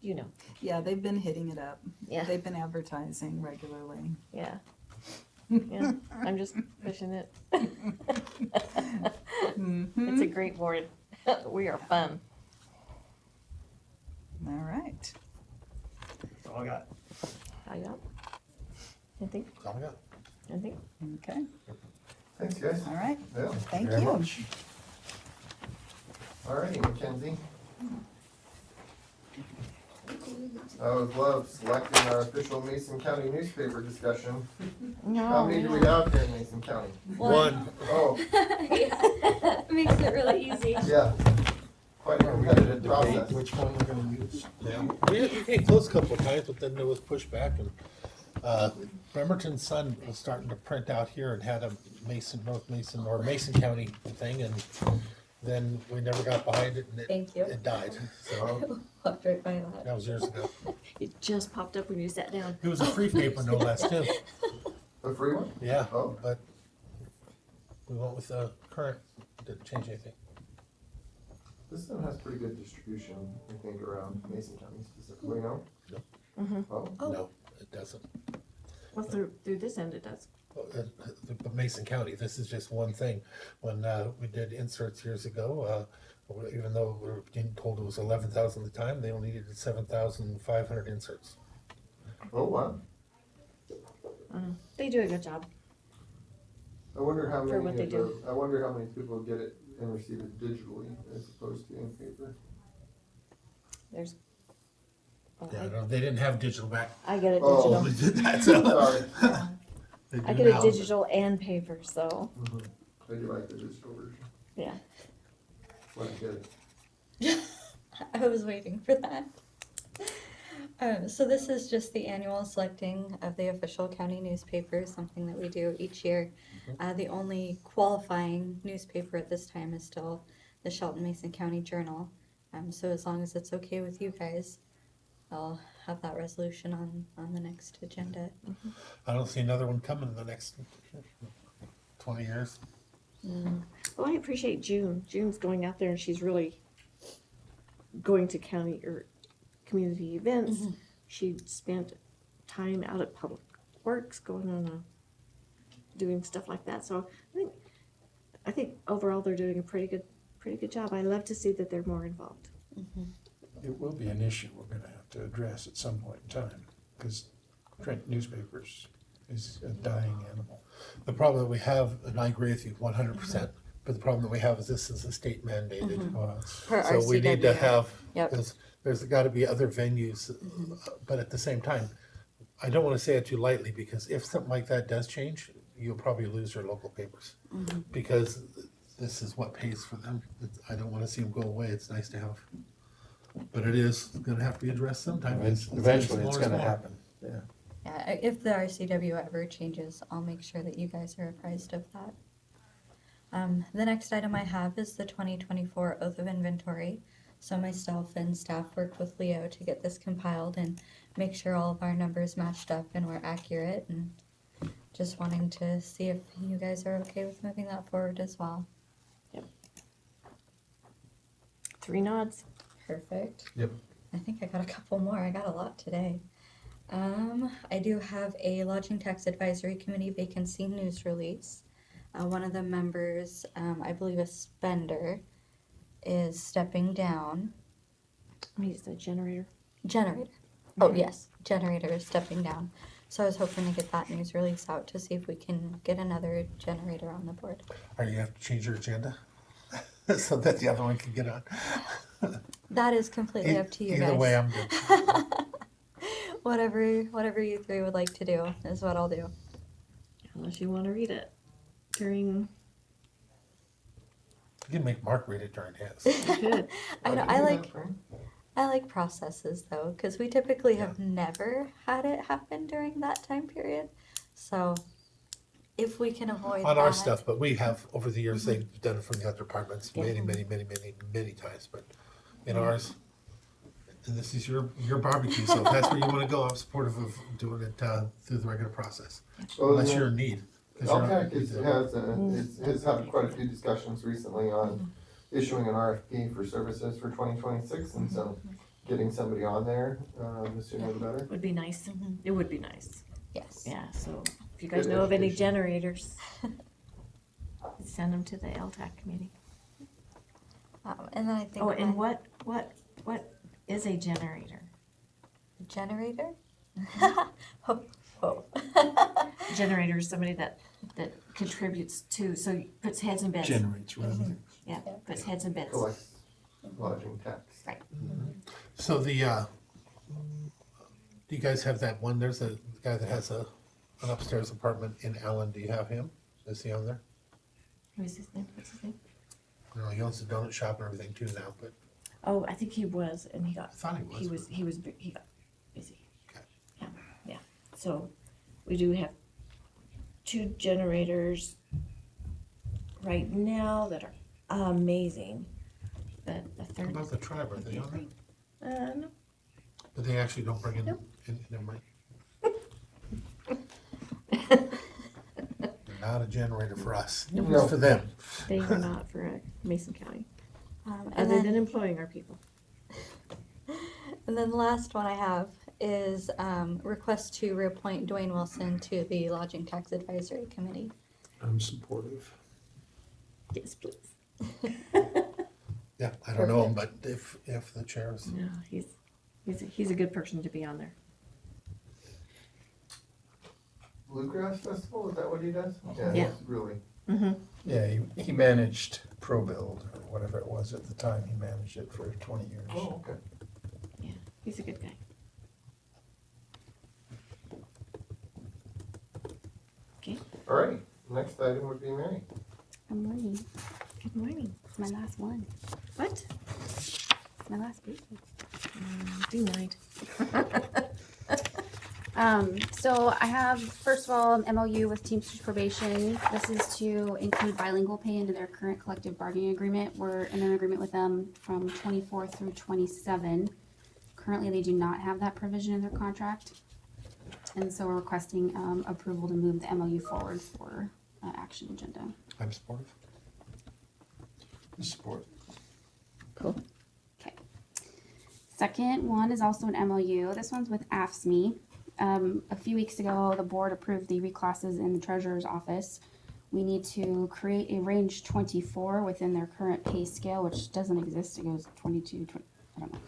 Yeah, they've been hitting it up. yeah, They've been advertising regularly. yeah, yeah. I'm just pushing it. Mhm. It's a great board. We are fun. All right. That's all I got. How you? Anything? That's all I got. Anything? Okay. Thanks, guys. All right. Yeah. Thank Very you. much. All righty, Mackenzie. I would love selecting our official Mason County newspaper discussion. How many do we have here in Mason County? One. Oh, Makes it really easy. yeah. Quite a We had a competitive debate process. which one we're gonna use. Yeah, we came close a couple of times, but then there was pushback, and Bremerton's son was starting to print out here and had a North Mason, or Mason County thing, and then we never got behind it, and Thank you. it died. So Walked right by that. that was years ago. It just popped up when you sat down. It was a free paper, no less, too. The free one? Yeah, Oh. but we went with the current, didn't change anything. This one has pretty good distribution, I think, around Mason County specifically, no? Mhm. Oh, No, it doesn't. Well, through this end it does. But Mason County, this is just one thing. When we did inserts years ago, even though we were being told it was 11,000 at the time, they only needed 7,500 inserts. oh, wow. They do a good job. I wonder how For what many they of the, I wonder how many people get it and receive it digitally as opposed to in paper. There's. Oh, Yeah, no, they didn't have digital back. I get it Oh. digital. We did that, so Sorry. they I do get it now. digital and paper, so Mhm. I do like the digital version yeah. when I get it. I was waiting for that. So this is just the annual selecting of the official county newspaper, something that we do each year. The only qualifying newspaper at this time is still the Shelton Mason County Journal. So as long as it's okay with you guys, I'll have that resolution on the next agenda. I don't see another one coming in the next 20 years. Well, I appreciate June. June's going out there and she's really going to county or community events. She spent time out at Public Works, going on doing stuff like that. So I think overall they're doing a pretty good job. I love to see that they're more involved. It will be an issue we're gonna have to address at some point in time, because print newspapers is a dying animal. The problem that we have, and I agree with you 100%, but the problem that we have is this is a state mandated. Well, it's- Per So we need to RCW. have, Yep. because there's gotta be other venues, but at the same time, I don't wanna say it too lightly, because if something like that does change, you'll probably lose your local papers. Because this is what pays for them. I don't wanna see them go away, it's nice to have. But it is gonna have to be addressed sometime. Eventually, it's more gonna and more. happen, yeah. Yeah, if the RCW ever changes, I'll make sure that you guys are apprised of that. The next item I have is the 2024 Oath of Inventory. So myself and staff worked with Leo to get this compiled and make sure all of our numbers matched up and were accurate, and just wanting to see if you guys are okay with moving that forward as well. 3 nods. Perfect. Yep. I think I got a couple more. I got a lot today. I do have a Lodging Tax Advisory Committee vacancy news release. One of the members, I believe a spender, is stepping down. He's the generator. Generator. Oh, yes. Generator is stepping down. So I was hoping to get that news release out to see if we can get another generator on the board. Are you gonna have to change your agenda? So that the other one can get on? That is completely up to you guys. Either way, I'm good. Whatever you three would like to do is what I'll do. Unless you want to read it during. You can make Mark read it during his. Good. I know. Can you do that, Frank? I like processes though, because we typically have never had it happen during that time period. So if we can avoid On our that- stuff, but we have, over the years, they've done it from the other departments many times, but in ours, and this is your barbecue, so if that's where you wanna go, I'm supportive of doing it, through the regular process. Well, Unless then, you're in need. 'cause you're not- LTAC has had quite a few discussions recently on issuing an RFP for services for 2026, and so getting somebody on there, the sooner the better. Would be nice. It would be nice. Yes. Yeah. So if you guys Good know of any education. generators, send them to the LTAC committee. And then I think Oh, and my what is a generator? generator. oh. Generator is somebody that contributes to, so puts heads in beds. Generates revenue. Yeah, puts heads in beds. Collects lodging tax. So the, do you guys have that one, there's a guy that has an upstairs apartment in Allen, do you have him? Is he on there? What's his name? What's his name? No, he owns a donut shop and everything too now, but Oh, I think he was, and he got. I thought he was. He got busy. Okay. Yeah. So we do have 2 generators right now that are amazing. But the How third. about the tribe, are they on there? No. But they actually don't bring in, Nope. never mind. They're not a generator for us, No. it's for them. They are not for Mason County, And other then than employing our people. And then the last one I have is request to reappoint Dwayne Wilson to the Lodging Tax Advisory Committee. I'm supportive. Yes, please. Yeah, I don't know him, but if the chairs. No, he's a good person to be on there. Bluegrass Festival, is that what he does? Yeah, Yeah. it's really. Mm-hmm. Yeah, he managed ProBuild, or whatever it was at the time, he managed it for 20 years. Oh, okay. Yeah, he's a good guy. Okay. All right, next item would be Mary. Good morning. Good morning. It's my last one. What? It's my last briefing. Do mind. So I have, first of all, an MOU with Teamsters Probation. This is to include bilingual pay into their current collective bargaining agreement. We're in an agreement with them from 24 through 27. Currently, they do not have that provision in their contract. And so we're requesting approval to move the MOU forward for action agenda. I'm supportive. Support. Cool. Okay. second one is also an MOU. This one's with AFSCME. A few weeks ago, the board approved the reclasses in the treasurer's office. We need to create a range 24 within their current pay scale, which doesn't exist. It goes 22, 20, I don't know.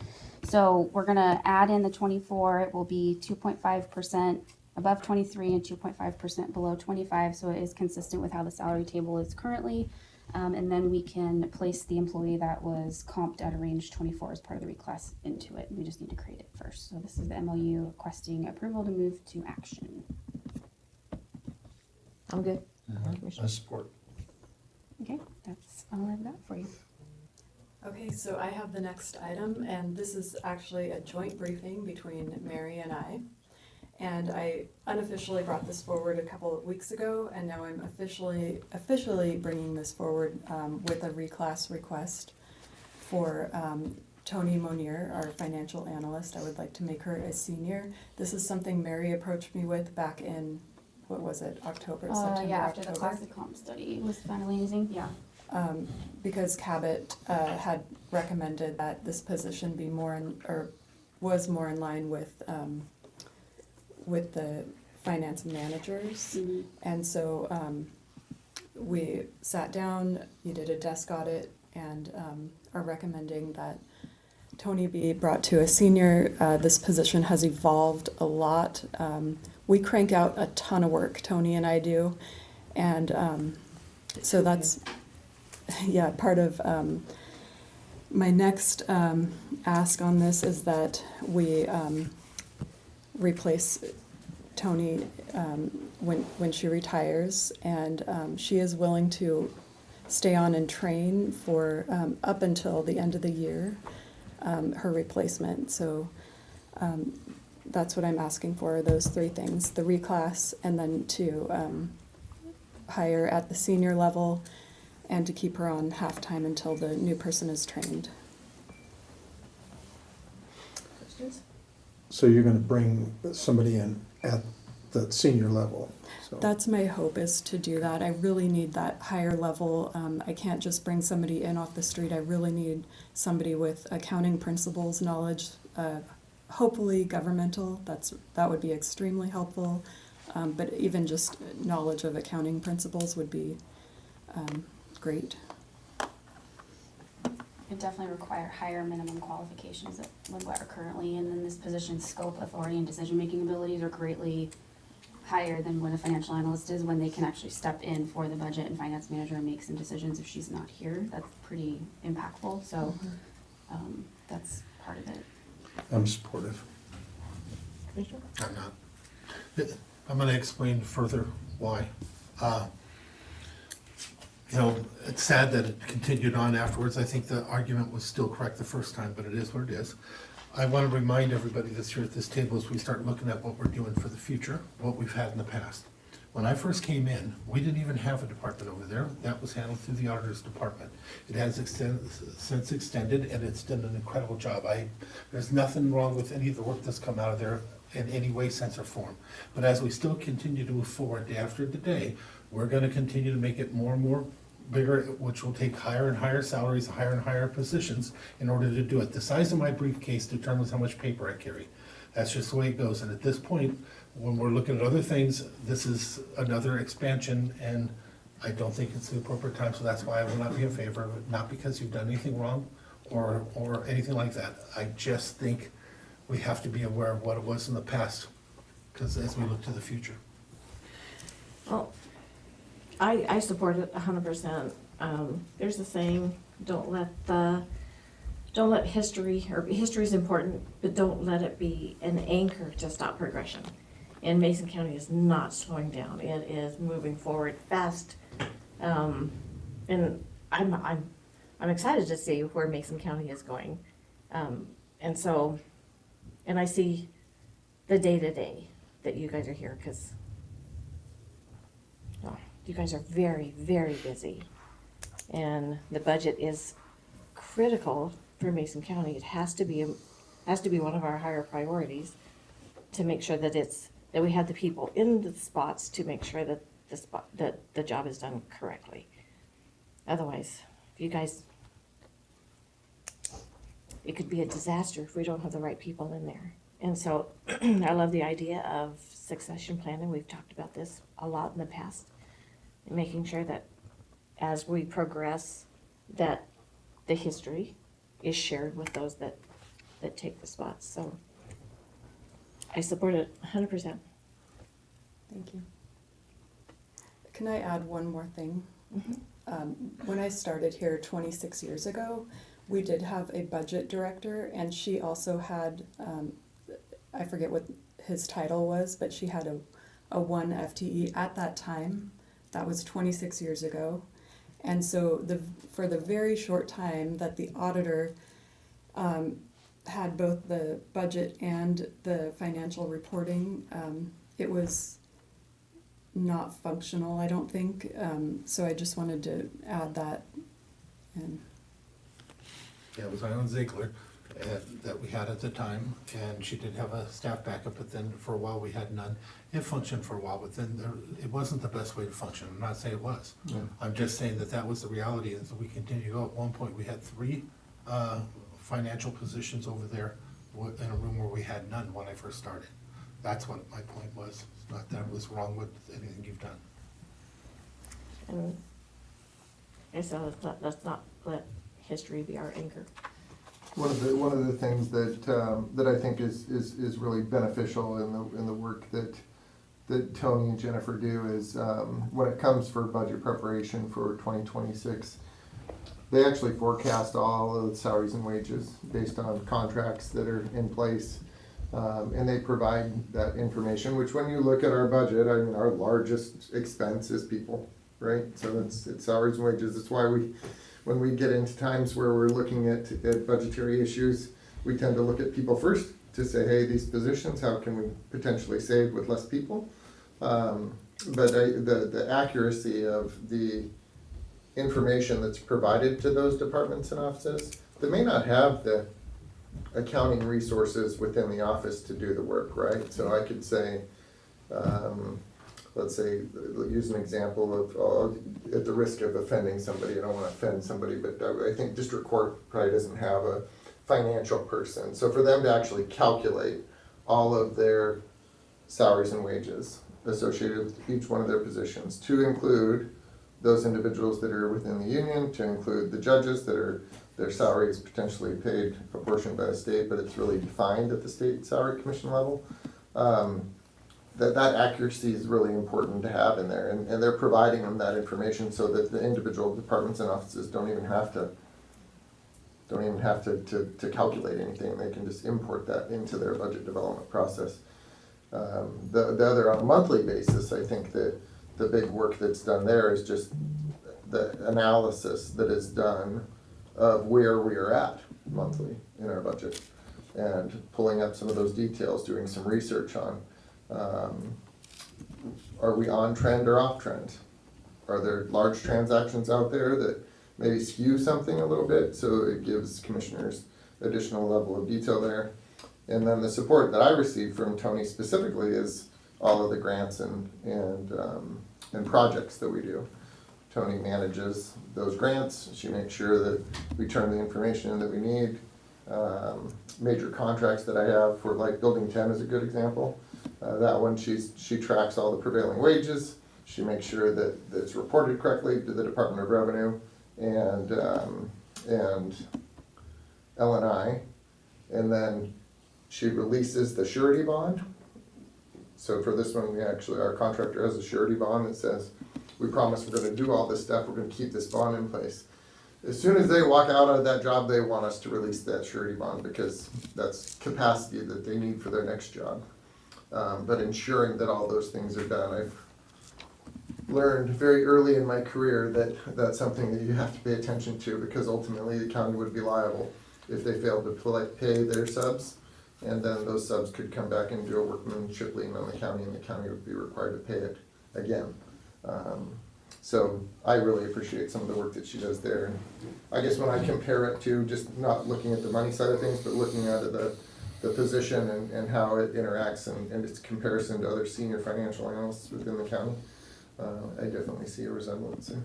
So we're gonna add in the 24. It will be 2.5% above 23 and 2.5% below 25. So it is consistent with how the salary table is currently. And then we can place the employee that was comped at a range 24 as part of the reclass into it. We just need to create it first. So this is the MOU requesting approval to move to action. I'm good. I support. Okay, that's all I've got for you. Okay, so I have the next item, and this is actually a joint briefing between Mary and I. And I unofficially brought this forward a couple of weeks ago, and now I'm officially bringing this forward with a reclass request for Tony Monier, our financial analyst. I would like to make her a senior. This is something Mary approached me with back in, what was it, September, Yeah, after October? the classic comp study was finalizing, yeah. Because Cabot had recommended that this position be more in, or was more in line with the finance managers. Mhm. And so we sat down, you did a desk audit, and are recommending that Tony be brought to a senior. This position has evolved a lot. We crank out a ton of work, Tony and I do. And so that's, yeah, part of my next ask on this is that we replace Tony when she retires, and she is willing to stay on and train for up until the end of the year, her replacement. So that's what I'm asking for, those three things: the reclass, and then to hire at the senior level, and to keep her on half-time until the new person is trained. Questions? So you're gonna bring somebody in at the senior level, so. That's my hope, is to do that. I really need that higher level. I can't just bring somebody in off the street. I really need somebody with accounting principles knowledge, hopefully governmental. That would be extremely helpful. But even just knowledge of accounting principles would be great. It definitely require higher minimum qualifications than what are currently, and then this position's scope, authority, and decision-making abilities are greatly higher than what a financial analyst is, when they can actually step in for the budget and finance manager and make some decisions if she's not here. That's pretty impactful, so that's part of it. I'm supportive. I'm not. I'm gonna explain further why. You know, it's sad that it continued on afterwards. I think the argument was still correct the first time, but it is what it is. I want to remind everybody that's here at this table, as we start looking at what we're doing for the future, what we've had in the past. When I first came in, we didn't even have a department over there. That was handled through the auditor's department. It has since extended, and it's done an incredible job. There's nothing wrong with any of the work that's come out of there in any way, sense, or form. But as we still continue to move forward day after day, we're gonna continue to make it more and more bigger, which will take higher and higher salaries, higher and higher positions in order to do it. The size of my briefcase determines how much paper I carry. That's just the way it goes. And at this point, when we're looking at other things, this is another expansion, and I don't think it's the appropriate time, so that's why I will not be in favor of it. Not because you've done anything wrong or anything like that. I just think we have to be aware of what it was in the past, because as we look to the future. Well, I support it 100%. There's a saying, don't let history, or history is important, but don't let it be an anchor to stop progression. And Mason County is not slowing down. It is moving forward fast. And I'm excited to see where Mason County is going. And I see the day-to-day that you guys are here, because you guys are very, very busy. And the budget is critical for Mason County. It has to be one of our higher priorities, to make sure that we have the people in the spots to make sure that the job is done correctly. Otherwise, if you guys it could be a disaster if we don't have the right people in there. And so I love the idea of succession planning. We've talked about this a lot in the past. And making sure that as we progress, that the history is shared with those that take the spots. So I support it 100%. Thank you. Can I add one more thing? When I started here 26 years ago, we did have a budget director, and she also had, I forget what his title was, but she had a 1 FTE at that time. That was 26 years ago. And so for the very short time that the auditor had both the budget and the financial reporting, it was not functional, I don't think. So I just wanted to add that in. Yeah, it was Eileen Ziegler that we had at the time, and she did have a staff backup, but then for a while we had none. It functioned for a while, but then it wasn't the best way to function. I'm not saying it was. Yeah. I'm just saying that was the reality, and so we continue to go. At one point, we had 3 financial positions over there in a room where we had none when I first started. That's what my point was. It's not that it was wrong with anything you've done. And so let's not let history be our anchor. One of the things that I think is really beneficial in the work that Tony and Jennifer do is when it comes for budget preparation for 2026, they actually forecast all of the salaries and wages based on contracts that are in place. And they provide that information, which when you look at our budget, I mean, our largest expense is people, right? So it's salaries and wages. That's why when we get into times where we're looking at budgetary issues, we tend to look at people first to say, hey, these positions, how can we potentially save with less people? But the accuracy of the information that's provided to those departments and offices, they may not have the accounting resources within the office to do the work, right? So I could say, let's say, use an example of, at the risk of offending somebody, I don't want to offend somebody, but I think district court probably doesn't have a financial person. So for them to actually calculate all of their salaries and wages associated with each one of their positions, to include those individuals that are within the union, to include the judges that are, their salary is potentially paid apportioned by the state, but it's really defined at the state salary commission level. That accuracy is really important to have in there, and they're providing them that information so that the individual departments and offices don't even have to calculate anything. They can just import that into their budget development process. The other, on a monthly basis, I think that the big work that's done there is just the analysis that is done of where we are at monthly in our budget, and pulling up some of those details, doing some research on, are we on trend or off trend? Are there large transactions out there that maybe skew something a little bit, so it gives commissioners additional level of detail there? And then the support that I received from Tony specifically is all of the grants and projects that we do. Tony manages those grants. She makes sure that we turn the information in that we need. Major contracts that I have for, like, Building 10 is a good example. That one, she tracks all the prevailing wages. She makes sure that it's reported correctly to the Department of Revenue and L&I. And then she releases the surety bond. So for this one, our contractor has a surety bond that says, we promise we're gonna do all this stuff, we're gonna keep this bond in place. As soon as they walk out of that job, they want us to release that surety bond because that's capacity that they need for their next job. But ensuring that all those things are done, I've learned very early in my career that that's something that you have to pay attention to, because ultimately the county would be liable if they failed to pay their subs. And then those subs could come back and do a workmanship lien on the county, and the county would be required to pay it again. So I really appreciate some of the work that she does there. And I guess when I compare it to just not looking at the money side of things, but looking at the position and how it interacts and its comparison to other senior financial analysts within the county, I definitely see a resemblance there.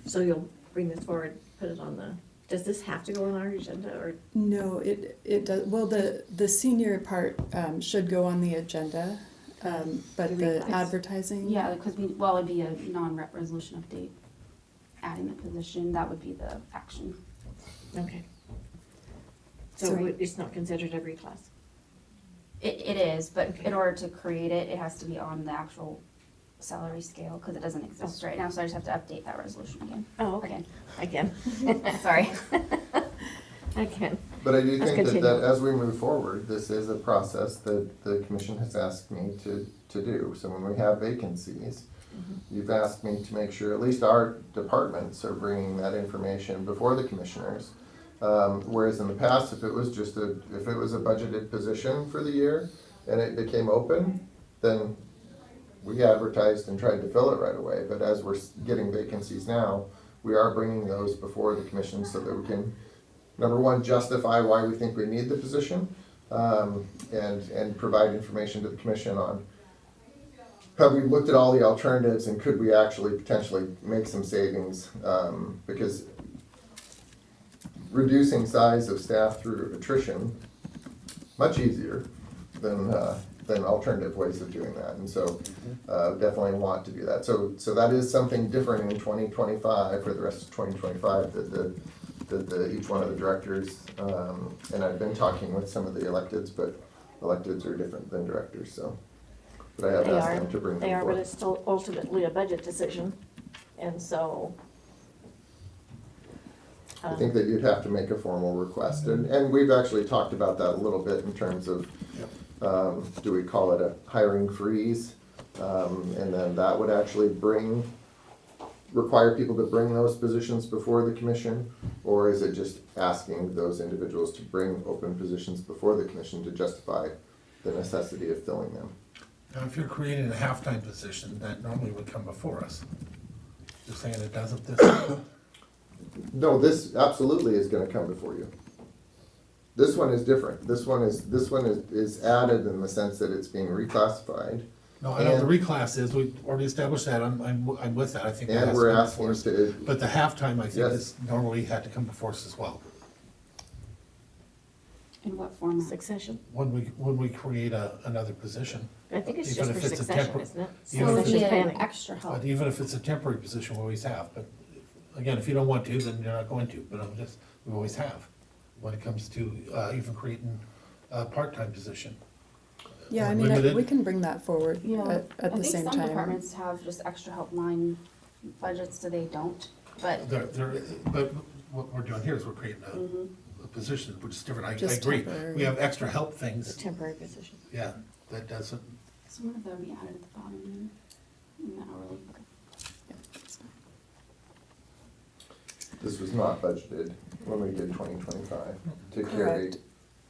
So you'll bring this forward, put it on the, does this have to go on our agenda, or? No, it does, well, the senior part, should go on the agenda, but the It's- advertising. Yeah, because well, it'd be a non-rep resolution update, adding the position, that would be the action. Okay. So Sorry. it's not considered a reclass? It is, but Okay. in order to create it, it has to be on the actual salary scale, because it doesn't exist right now, so I just have to update that resolution again. Oh, okay, Again, again. sorry. Again. But I do Let's think that continue. as we move forward, this is a process that the commission has asked me to do. So when we have vacancies, you've asked me to make sure at least our departments are bringing that information before the commissioners. Whereas in the past, if it was a budgeted position for the year and it became open, then we advertised and tried to fill it right away. But as we're getting vacancies now, we are bringing those before the commission so that we can, number one, justify why we think we need the position, and provide information to the commission on, have we looked at all the alternatives and could we actually potentially make some savings? Because reducing size of staff through attrition, much easier than alternative ways of doing that. And so, definitely want to do that. So that is something different in 2025, for the rest of 2025, that each one of the directors, and I've been talking with some of the electeds, but electeds are different than directors, so. But I have asked them to bring them They are, but forward. it's still ultimately a budget decision, and so. I think that you'd have to make a formal request, and we've actually talked about that a little bit in terms of, do we call it a hiring freeze? And then that would actually require people to bring those positions before the commission? Or is it just asking those individuals to bring open positions before the commission to justify the necessity of filling them? Now, if you're creating a half-time position, that normally would come before us. You're saying it doesn't this time? No, this absolutely is gonna come before you. This one is different. This one is added in the sense that it's being reclassified. No, I know the reclass is, we've already established that, I'm with that, I think that And has to we're come before asking us. to, But the halftime, I think, Yes. is normally had to come before us as well. In what format? Succession, When we create another position. I think it's Even just if for it's a succession, tempor- isn't it? even So it if would Succession be an planning. extra help. But even if it's a temporary position, we always have, but again, if you don't want to, then you're not going to, but we always have. When it comes to, even creating a part-time position. Yeah, I Or mean, limited. we can bring that forward Yeah, at the same I think some time. departments have just extra help line budgets, so they don't, but But what we're doing here is we're creating mhm. a position, which is different, I Just agree. temporary. We have extra help It's a things, temporary position. yeah, that doesn't, So one of them would be added at the bottom then, in the hourly, okay. this was not budgeted when we did 2025 to carry Correct.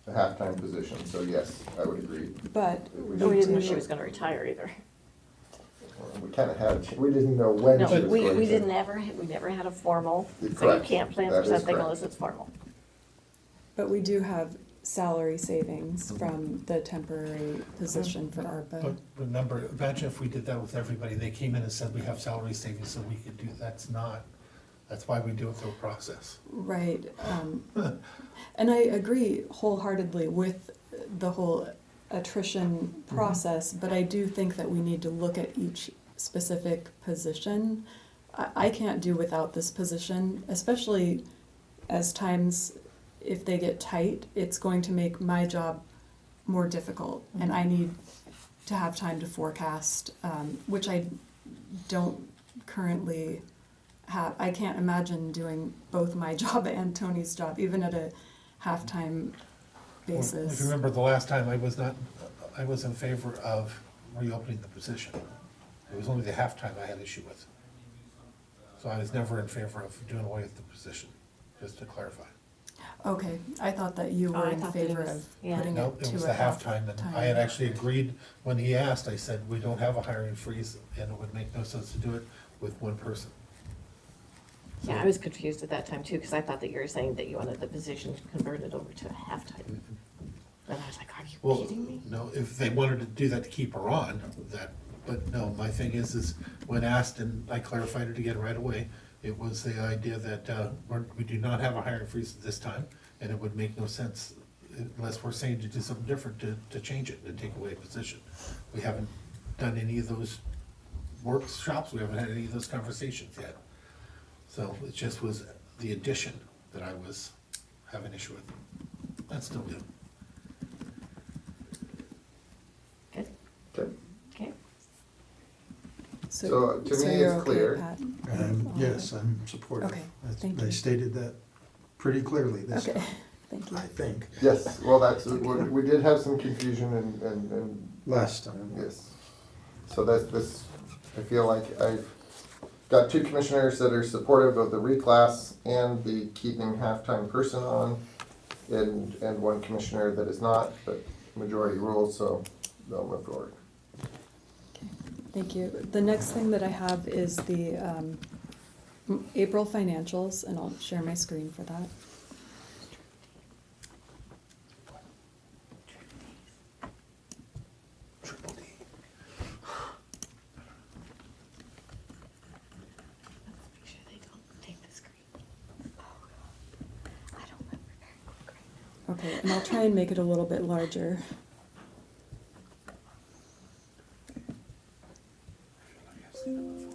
a halftime position, so yes, I would agree. But No, we didn't know do- she was gonna retire either. We kinda had, we didn't know when she No, was we going to. we never had a formal, so you Correct. can't plan That for is something correct. unless it's formal. But we do have salary savings from the temporary position for but ARPA. remember, imagine if we did that with everybody, they came in and said we have salary savings, so we could do, that's why we do it through a process. Right, and I agree wholeheartedly with the whole attrition process, but I do think that we need to look at each specific position. I can't do without this position, especially as times, if they get tight, it's going to make my job more difficult, and I need to have time to forecast, which I don't currently have. I can't imagine doing both my job and Tony's job, even at a half-time Well, If basis. you remember the last time, I was in favor of reopening the position. It was only the halftime I had issue with. So I was never in favor of doing away with the position, just to clarify. Okay, I thought that you Oh, were I in thought that it favor was- of yeah. putting No, it it to was a the halftime, and I had half-time. actually agreed, when he asked, I said, we don't have a hiring freeze, and it would make no sense to do it with one person. Yeah, I was confused at that time too, because I thought that you were saying that you wanted the position converted over to a halftime. And I was like, are you Well, kidding me? no, if they wanted to do that to keep her on, but no, my thing is when asked, and I clarified it again right away, It was the idea that we do not have a hiring freeze at this time, and it would make no sense unless we're saying to do something different to change it, and take away a position. We haven't done any of those workshops, we haven't had any of those conversations yet. So it just was the addition that I was having issue with. I still do. Good, Okay. okay. So to me, you're it's okay, clear. Pat? Yes, I'm supportive. Okay, That's- thank They you. stated that pretty clearly this Okay, time, thank you. I think, Yes, well, we did have some confusion and last time. yes. So this, I feel like I've got two commissioners that are supportive of the reclass and the keeping halftime person on, and one commissioner that is not, but majority rules, so they'll move forward. Thank you. The next thing that I have is the April financials, and I'll share my screen for that. Triple D. Make sure they don't take the screen. Oh, God. I don't remember very quick right now. Okay, and I'll try and make it a little bit larger. I feel like I've seen it before.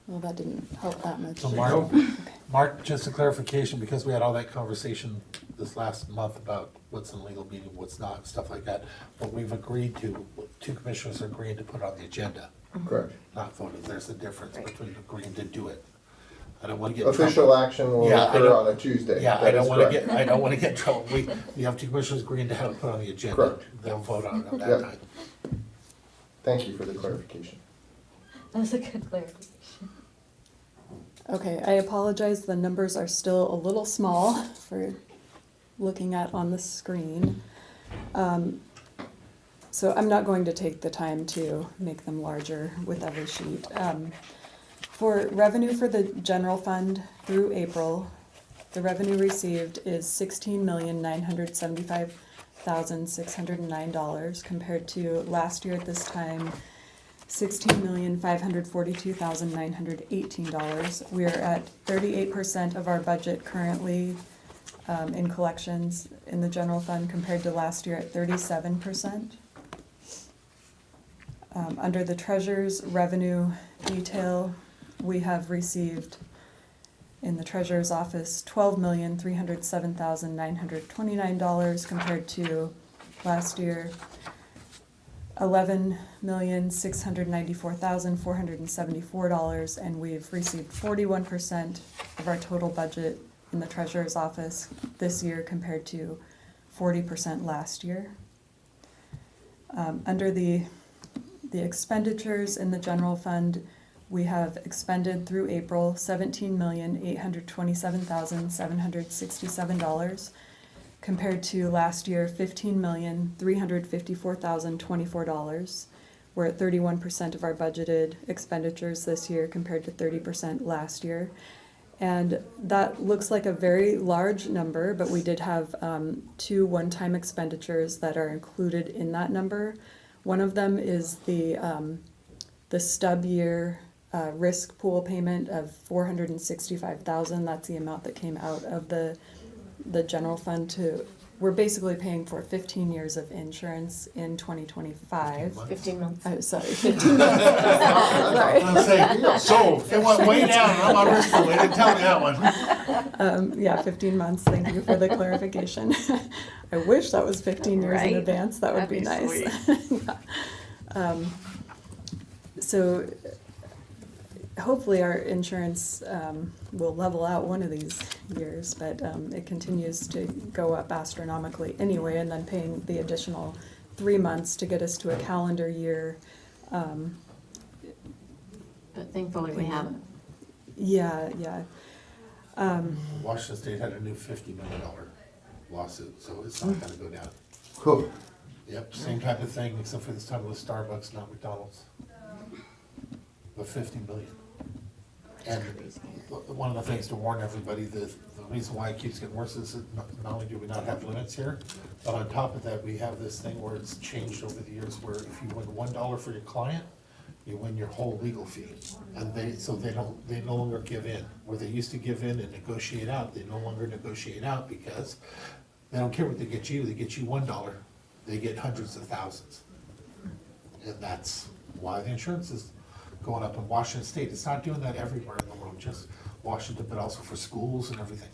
Well, that didn't help that much. So Mark, just a clarification, because we had all that conversation this last month about what's in legal meeting, what's not, stuff like that. What we've agreed to, two commissioners are agreeing to put on the agenda, Correct. not voted. There's a difference between agreeing to do it. I don't wanna get in trouble. Official action will Yeah, I occur don't- on a Tuesday. Yeah, I That don't is wanna correct. I don't wanna get in trouble. We have two commissioners agreeing to have it put on the agenda. Correct. They'll vote on it at Yep. that time. Thank you for the clarification. That was a good clarification. Okay, I apologize, the numbers are still a little small for looking at on the screen. So I'm not going to take the time to make them larger with every sheet. For revenue for the general fund through April, the revenue received is $16,975,609 compared to last year at this time, $16,542,918. We are at 38% of our budget currently in collections in the general fund compared to last year at 37%. Under the treasurer's revenue detail, we have received in the treasurer's office $12,307,929 compared to last year $11,694,474, and we've received 41% of our total budget in the treasurer's office this year compared to 40% last year. Under the expenditures in the general fund, we have expended through April $17,827,767 compared to last year $15,354,024. We're at 31% of our budgeted expenditures this year compared to 30% last year. And that looks like a very large number, but we did have two one-time expenditures that are included in that number. One of them is the stub year risk pool payment of $465,000. That's the amount that came out of the general fund to, we're basically paying for 15 years of insurance in 2025. 15 months. Sorry, 15 months. Sorry. I was saying, sold. It went way down. I'm on risk pool. They didn't tell me that one. Yeah, 15 months. Thank you for the clarification. I wish that was 15 years in Right? advance. That would That'd be be nice. Yeah. So hopefully our insurance will level out one of these years, but it continues to go up astronomically anyway, and then paying the additional 3 months to get us to a calendar year. But thankfully we haven't. Yeah. Washington State had a new $50 million lawsuit, so it's not gonna go down. Cool. Yep, same type of thing, except for this time it was Starbucks, not McDonald's. But $50 million. And one of the things to warn everybody, the the reason why it keeps getting worse is that not only do we not have limits here, but on top of that, we have this thing where it's changed over the years where if you win $1 for your client, you win your whole legal fee. And they no longer give in. Where they used to give in and negotiate out, they no longer negotiate out because they don't care what they get you $1. They get hundreds of thousands. And that's why the insurance is going up in Washington State. It's not doing that everywhere in the world, just Washington, but also for schools and everything.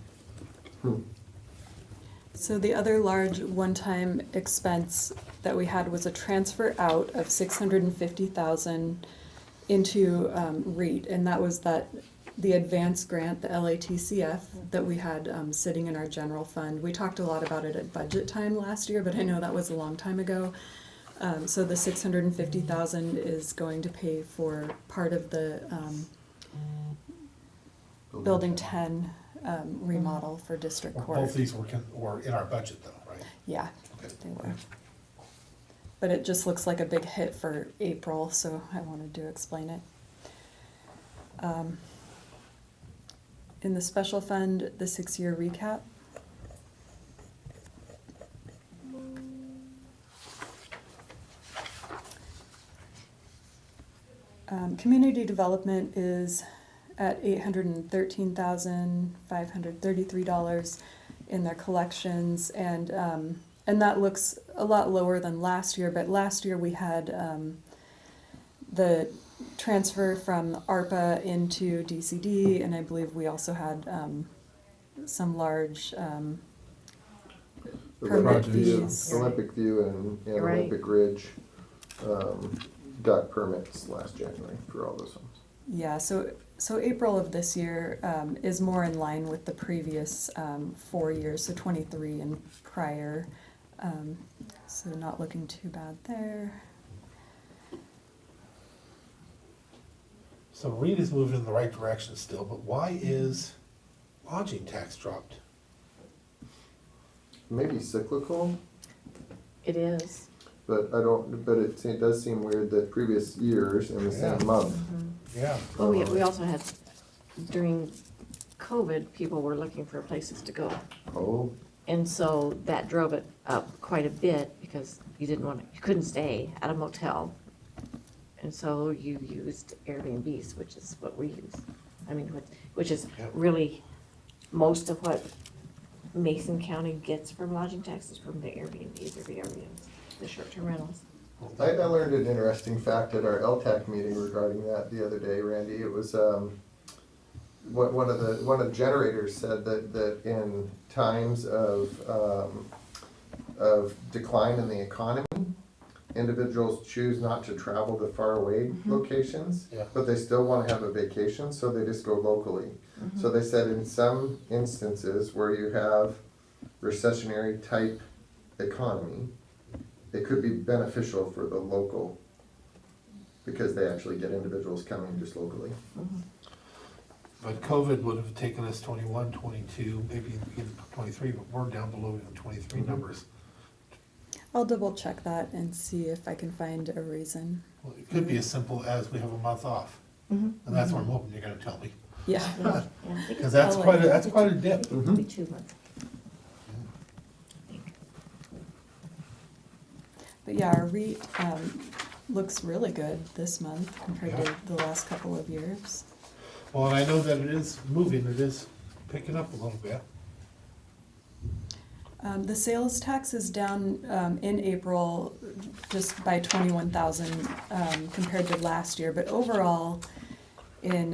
So the other large one-time expense that we had was a transfer out of $650,000 into REIT, and that was the advance grant, the LATCF, that we had sitting in our general fund. We talked a lot about it at budget time last year, but I know that was a long time ago. So the $650,000 is going to pay for part of the Building 10 remodel for District Court. Both these were in our budget though, right? Yeah, Okay. they were. But it just looks like a big hit for April, so I wanted to explain it. In the special fund, the 6-year recap. Community development is at $813,533 in their collections, and that looks a lot lower than last year. But last year we had the transfer from ARPA into DCD, and I believe we also had some large permit fees. Olympic View and Right. Olympic Ridge got permits last January for all those ones. Yeah, so April of this year is more in line with the previous 4 years, so 23 and prior. So not looking too bad there. So REIT is moving in the right direction still, but why is lodging tax dropped? Maybe cyclical, It is. but it does seem weird that previous years in the Yeah. same month. Yeah. Well, we also had, during COVID, people were looking for places to go. Oh, And so that drove it up quite a bit because you couldn't stay at a motel. And so you used Airbnbs, which is what we use. I mean, which is Yep. really most of what Mason County gets from lodging taxes from the Airbnbs or VRBOs, the short-term rentals. I learned an interesting fact at our LTAC meeting regarding that the other day, Randy. It was, one of the generators said that in times of decline in the economy, individuals choose not to travel to faraway locations, Yeah. but they still want to have a vacation, so they just go locally. So they said in some instances where you have recessionary type economy, it could be beneficial for the local, because they actually get individuals coming just locally. But COVID would have taken us 21, 22, maybe even 23, but we're down below even 23 numbers. I'll double check that and see if I can find a reason. Well, it could be as simple as we have a month off. And that's what I'm hoping you're gonna tell me. Yeah. Yeah. Because that's quite a dip. It'll be 2 months. But yeah, our REIT looks really good this month compared to the last couple of years. Well, and I know that it is moving, it is picking up a little bit. The sales tax is down in April just by 21,000 compared to last year, but overall in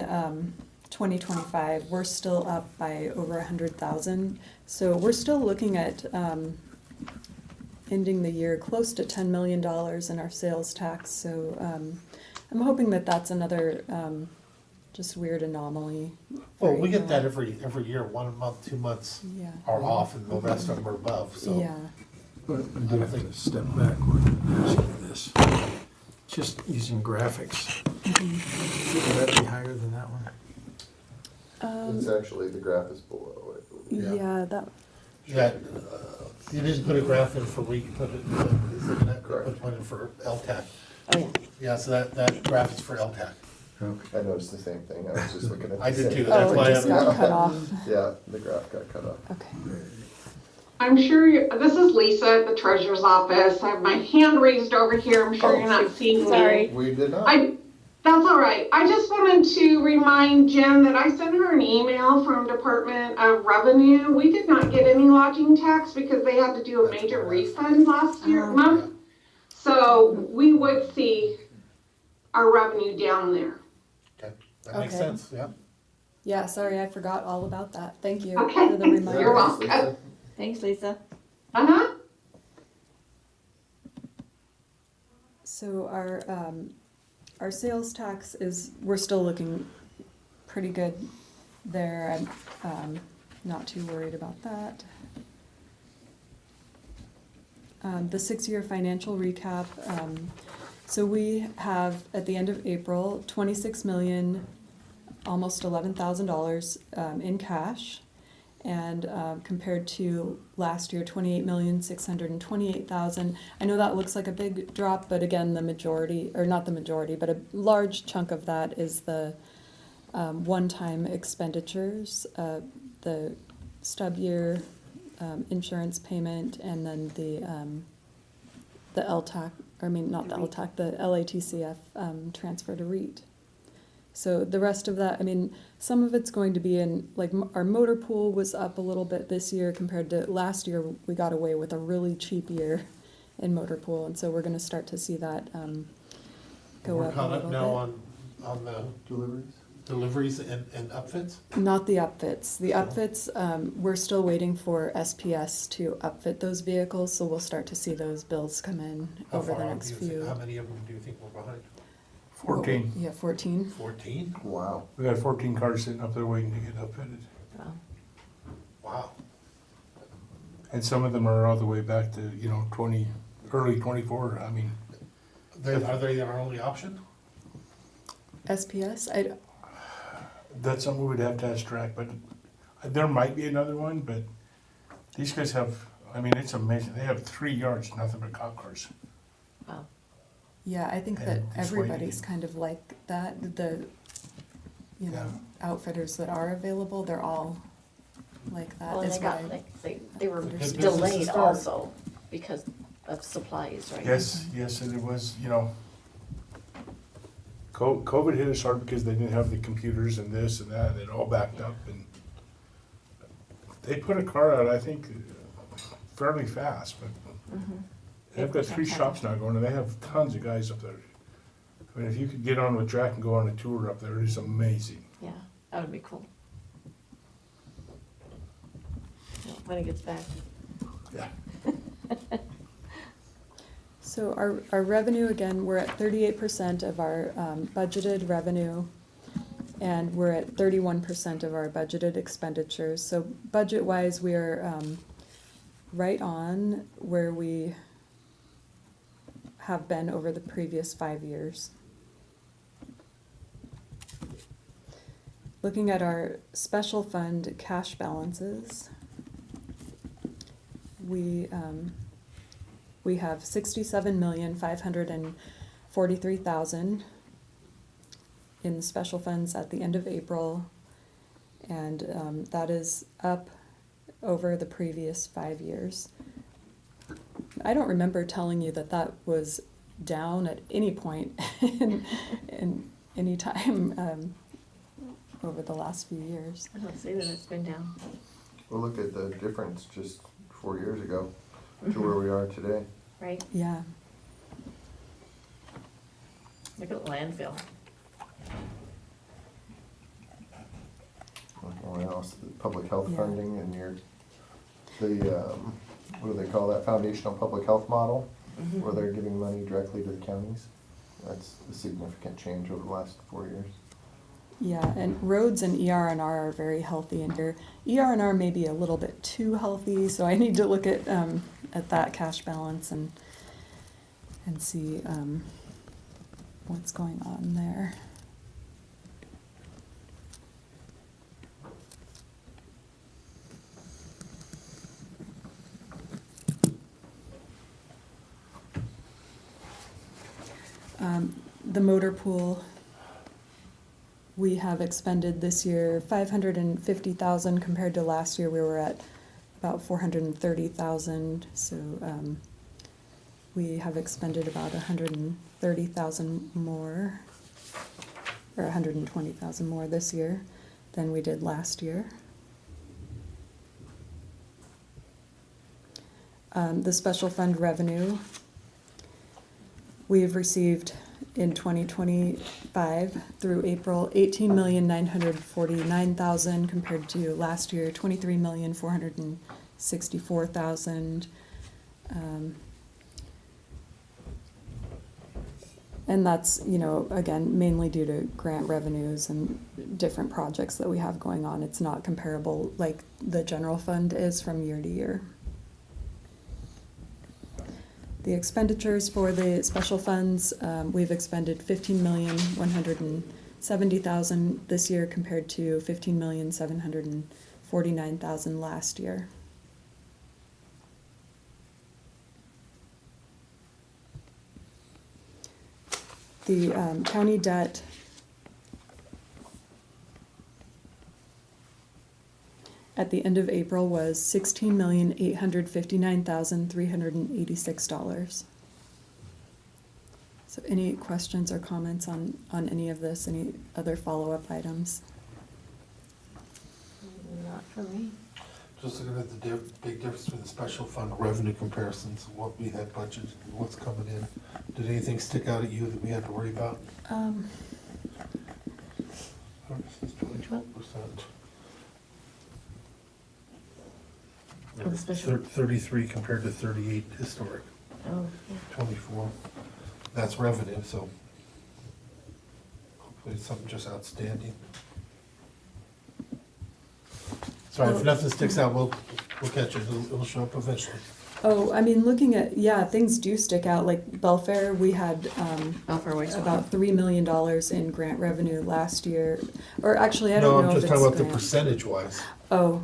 2025 we're still up by over 100,000. So we're still looking at ending the year close to $10 million in our sales tax. So I'm hoping that that's another just weird anomaly. Well, we get that every year, 1 month, 2 months Yeah. are off and the rest of them are above, so. Yeah. But I do have to step backward and ask you this. Just using graphics, shouldn't that be higher than that one? It's actually, the graph is below it. Yeah, that. Yeah, you didn't put a graph in for REIT, you put Correct. one in for LTAC. Oh, yeah. Yeah, so that graph is for LTAC. I noticed the same thing, I was just looking at the I did same too. thing. Oh, That's it why just I'm- got cut off. Yeah, the graph got cut off. Okay. I'm sure this is Lisa at the treasurer's office. I have my hand raised over here. I'm sure you're not seeing me. Sorry. We did not. That's all right. I just wanted to remind Jen that I sent her an email from Department of Revenue. We did not get any lodging tax because they had to do a That's major correct. refund last month. So we would see our revenue down there. Okay, that makes Okay. sense, yeah. Yeah, sorry, I forgot all about that. Thank you Okay. for the reminder. You're welcome. Thanks, Lisa. Uh-huh. So our sales tax is, we're still looking pretty good there. I'm not too worried about that. The 6-year financial recap. So we have, at the end of April, 26 million, almost $11,000 in cash. And compared to last year, 28,628,000. I know that looks like a big drop, but again, the majority, or not the majority, but a large chunk of that is the one-time expenditures, the stub year insurance payment, and then the LTAC, or I mean, not the LTAC, the LATCF transfer to REIT. So the rest of that, I mean, some of it's going to be in, like, our motor pool was up a little bit this year compared to last year. We got away with a really cheap year in motor pool, and so we're gonna start to see that go We're up a caught up little now bit. on the Deliveries? deliveries and upfits? Not the upfits. The upfits, we're still waiting for SPS to upfit those vehicles, so we'll start to see those bills come in How over the far next do you think, few. how many of them do you think we're behind? 14. Yeah, 14. 14? Wow. We got 14 cars sitting up there waiting to get upfitted. Wow. And some of them are all the way back to, early 24. I mean, Are they our only option? SPS, that's something we would have to ask track, but there might be another one, but these guys have, I mean, it's amazing. They have 3 yards, nothing but cop cars. yeah, I think that And just everybody's waiting. kind of like that. The, outfitters that are available, they're all like that. Well, and is they what got, I- they were Good business to delayed start. also because of supplies, right? Yes, and it was, COVID hit us hard because they didn't have the computers and this and that, and it all backed up, and they put a car out, I think, fairly fast, but they've got 3 shops now going, and they have tons of guys up there. I mean, if you could get on with Jack and go on a tour up there, it's amazing. Yeah, that would be cool. When it gets back. Yeah. So our revenue, again, we're at 38% of our budgeted revenue, and we're at 31% of our budgeted expenditures. So budget-wise, we are right on where we have been over the previous 5 years. Looking at our special fund cash balances, we have 67,543,000 in special funds at the end of April, and that is up over the previous 5 years. I don't remember telling you that that was down at any point in any time over the last few years. I don't see that it's been down. Well, look at the difference just 4 years ago to where we are today. Right? Yeah. Look at the landfill. What else? The public health Yeah. funding and what do they call that? Foundational public health model, where they're giving money directly to the counties. That's a significant change over the last 4 years. Yeah, and roads and ER&R are very healthy in here. ER&R may be a little bit too healthy, so I need to look at that cash balance and see what's going on there. The motor pool we have expended this year 550,000 compared to last year we were at about 430,000. So we have expended about 130,000 more, or 120,000 more this year than we did last year. The special fund revenue, we have received in 2025 through April 18,949,000 compared to last year 23,464,000. And that's, you know, again, mainly due to grant revenues and different projects that we have going on. It's not comparable like the general fund is from year to year. The expenditures for the special funds, we've expended 15,170,000 this year compared to 15,749,000 last year. The county debt at the end of April was $16,859,386. So any questions or comments on any of this, any other follow-up items? Not for me. Just looking at the big difference between the special fund revenue comparisons, what we had budgeted and what's coming in. Did anything stick out at you that we had to worry about? 22%. Oh, the special- 33 compared to 38 historic. Oh, yeah. 24. That's revenue, so hopefully it's something just outstanding. Sorry, if nothing sticks out, we'll catch it. It'll show up eventually. Oh, I mean, looking at, yeah, things do stick out, like Belfair, we had Belfair wastewater. about $3 million in grant revenue last year, or actually, I No, don't know I'm if just it's talking about the grant. percentage wise. Oh,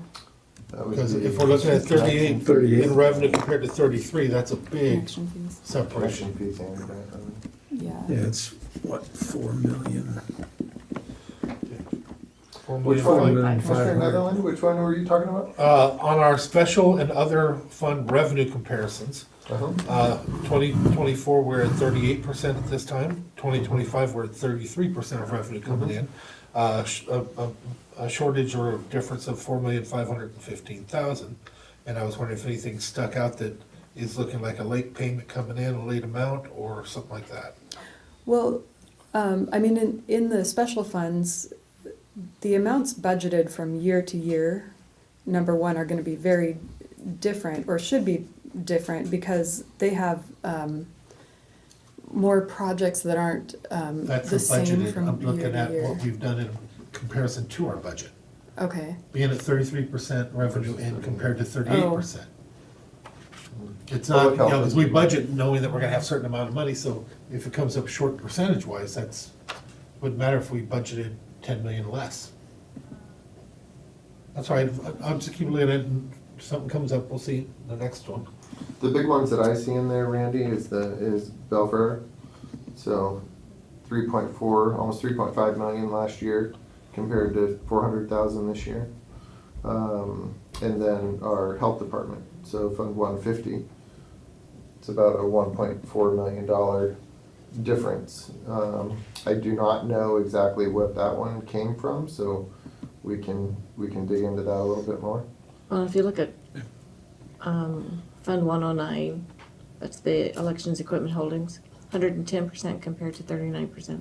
Because if we're looking at 38 in revenue compared to 33, that's a big connection fees, separation. Connection fees and grant revenue. yeah. Yeah, it's what, 4 million? Which one? Commissioner Netherland, which one were you talking about? On our special and other fund revenue comparisons, Uh-huh. 2024, we're at 38% at this time. 2025, we're at 33% of revenue coming in. A shortage or a difference of 4,515,000. And I was wondering if anything stuck out that is looking like a late payment coming in, a late amount, or something like that. Well, I mean, in the special funds, the amounts budgeted from year to year, number one, are gonna be very different, or should be different, because they have, more projects that aren't, That's the same budgeted. from I'm year looking to at year. what we've done in comparison to our budget. Okay, Being at 33% revenue in compared to Oh. 38%. It's Well, not, look how- because we budget knowing that we're gonna have a certain amount of money, so if it comes up short percentage wise, wouldn't matter if we budgeted 10 million less. That's all right, I'll just keep looking at it, and if something comes up, we'll see the next one. The big ones that I see in there, Randy, is Belfair. So 3.4, almost 3.5 million last year compared to 400,000 this year. And then our health department, so Fund 150, it's about a $1.4 million difference. I do not know exactly what that one came from, so we can dig into that a little bit more. Well, if you look at, Fund 109, that's the elections equipment holdings, 110% compared to 39%.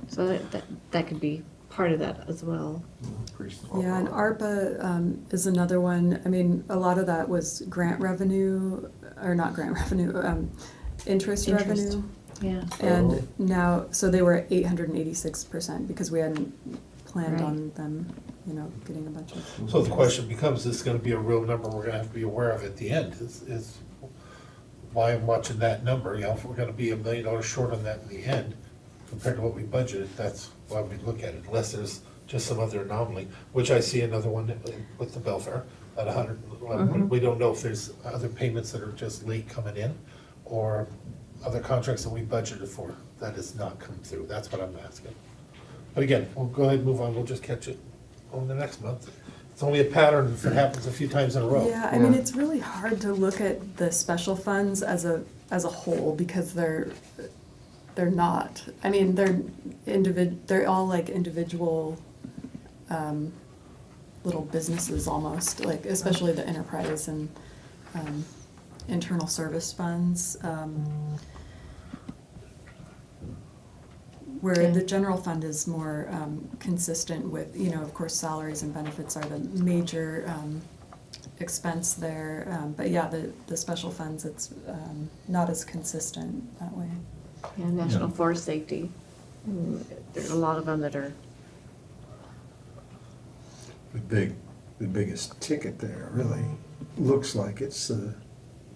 So that could be part of that as well. Pretty small. yeah, and ARPA, is another one, I mean, a lot of that was grant revenue, or not grant revenue, interest Interest. revenue. Yeah. And now, so they were at 886% because we hadn't planned Right. on them, you know, getting a bunch of. So the question becomes, is this gonna be a real number we're gonna have to be aware of at the end, is why I'm watching that number, you know, if we're gonna be $1 million short on that in the end, compared to what we budgeted, that's why we look at it, unless there's just some other anomaly, which I see another one with the Belfair at 111. We don't know if there's other payments that are just late coming in, or other contracts that we budgeted for that has not come through, that's what I'm asking. But again, we'll go ahead and move on, we'll just catch it on the next month. It's only a pattern if it happens a few times in a row. Yeah, I mean, it's really hard to look at the special funds as a whole because they're not. I mean, they're all like individual little businesses almost, like especially the enterprise and internal service funds. Where the general fund is more consistent with, you know, of course, salaries and benefits are the major expense there. But yeah, the special funds, it's not as consistent that way. Yeah, National Forest Safety. There's a lot of them that are. The biggest ticket there really looks like it's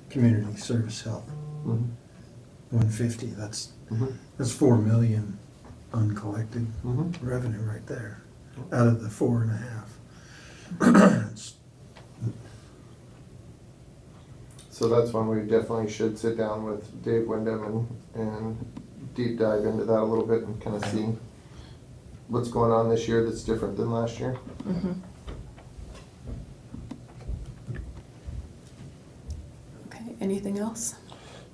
community service health. 150, that's 4 million uncollected revenue right there, out of the 4.5. So that's one we definitely should sit down with Dave Wyndham and deep dive into that a little bit and kind of see what's going on this year that's different than last year. Okay, anything else?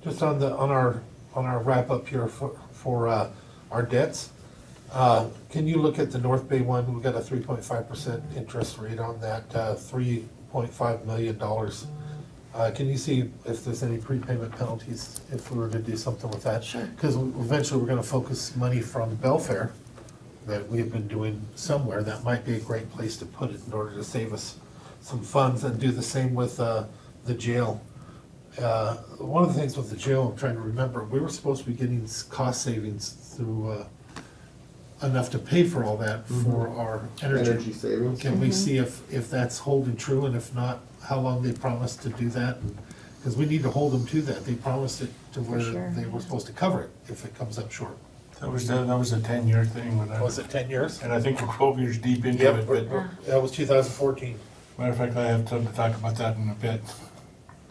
Just on our wrap up here for our debts, can you look at the North Bay one? We got a 3.5% interest rate on that, $3.5 million. Can you see if there's any prepayment penalties if we were to do something with that? Sure. Because eventually we're gonna focus money from Belfair that we've been doing somewhere. That might be a great place to put it in order to save us some funds, and do the same with the jail. One of the things with the jail, I'm trying to remember, we were supposed to be getting cost savings through enough to pay for all that for our Energy savings. Can we see if that's holding true, and if not, how long they promised to do that? Because we need to hold them to that. They promised it to where they were supposed to cover it if it comes up short. That was a 10-year thing when Was it 10 years? and I think we're 12 years deep into Yep, it, but that was 2014. matter of fact, I have time to talk about that in a bit.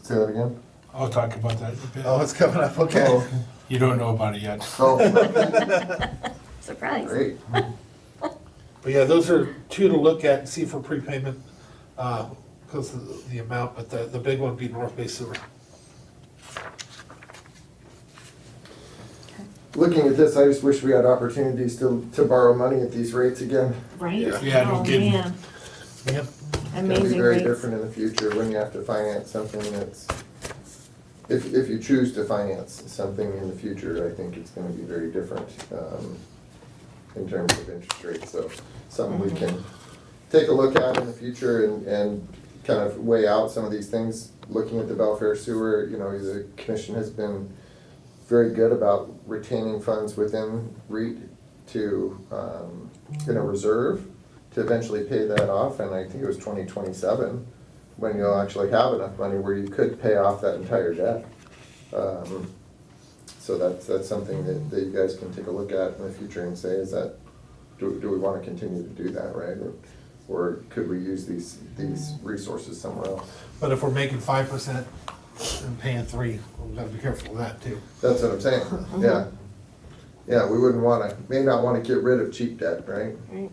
Say that again? I'll talk about that in a bit. Oh, it's coming up, okay. Oh, You don't know about it yet. oh, Surprise. great. But yeah, those are two to look at and see for prepayment, because of the amount, but the big one would be North Bay Sewer. Looking at this, I just wish we had opportunities to borrow money at these rates again. Right? Yeah, no Oh, kidding. man. Yep. It's gonna be Amazing very rates. different in the future when you have to finance something that's, if you choose to finance something in the future, I think it's gonna be very different, in terms of interest rates, so something we can take a look at in the future and kind of weigh out some of these things. Looking at the Belfair sewer, you know, the commission has been very good about retaining funds within REIT to, in a reserve to eventually pay that off, and I think it was 2027, when you'll actually have enough money where you could pay off that entire debt. So that's something that you guys can take a look at in the future and say, is that, do we wanna continue to do that, right? Or could we use these resources somewhere else? But if we're making 5% and paying 3%, we've got to be careful of that too. That's what I'm saying, yeah. Yeah, we may not wanna get rid of cheap debt, right? Right.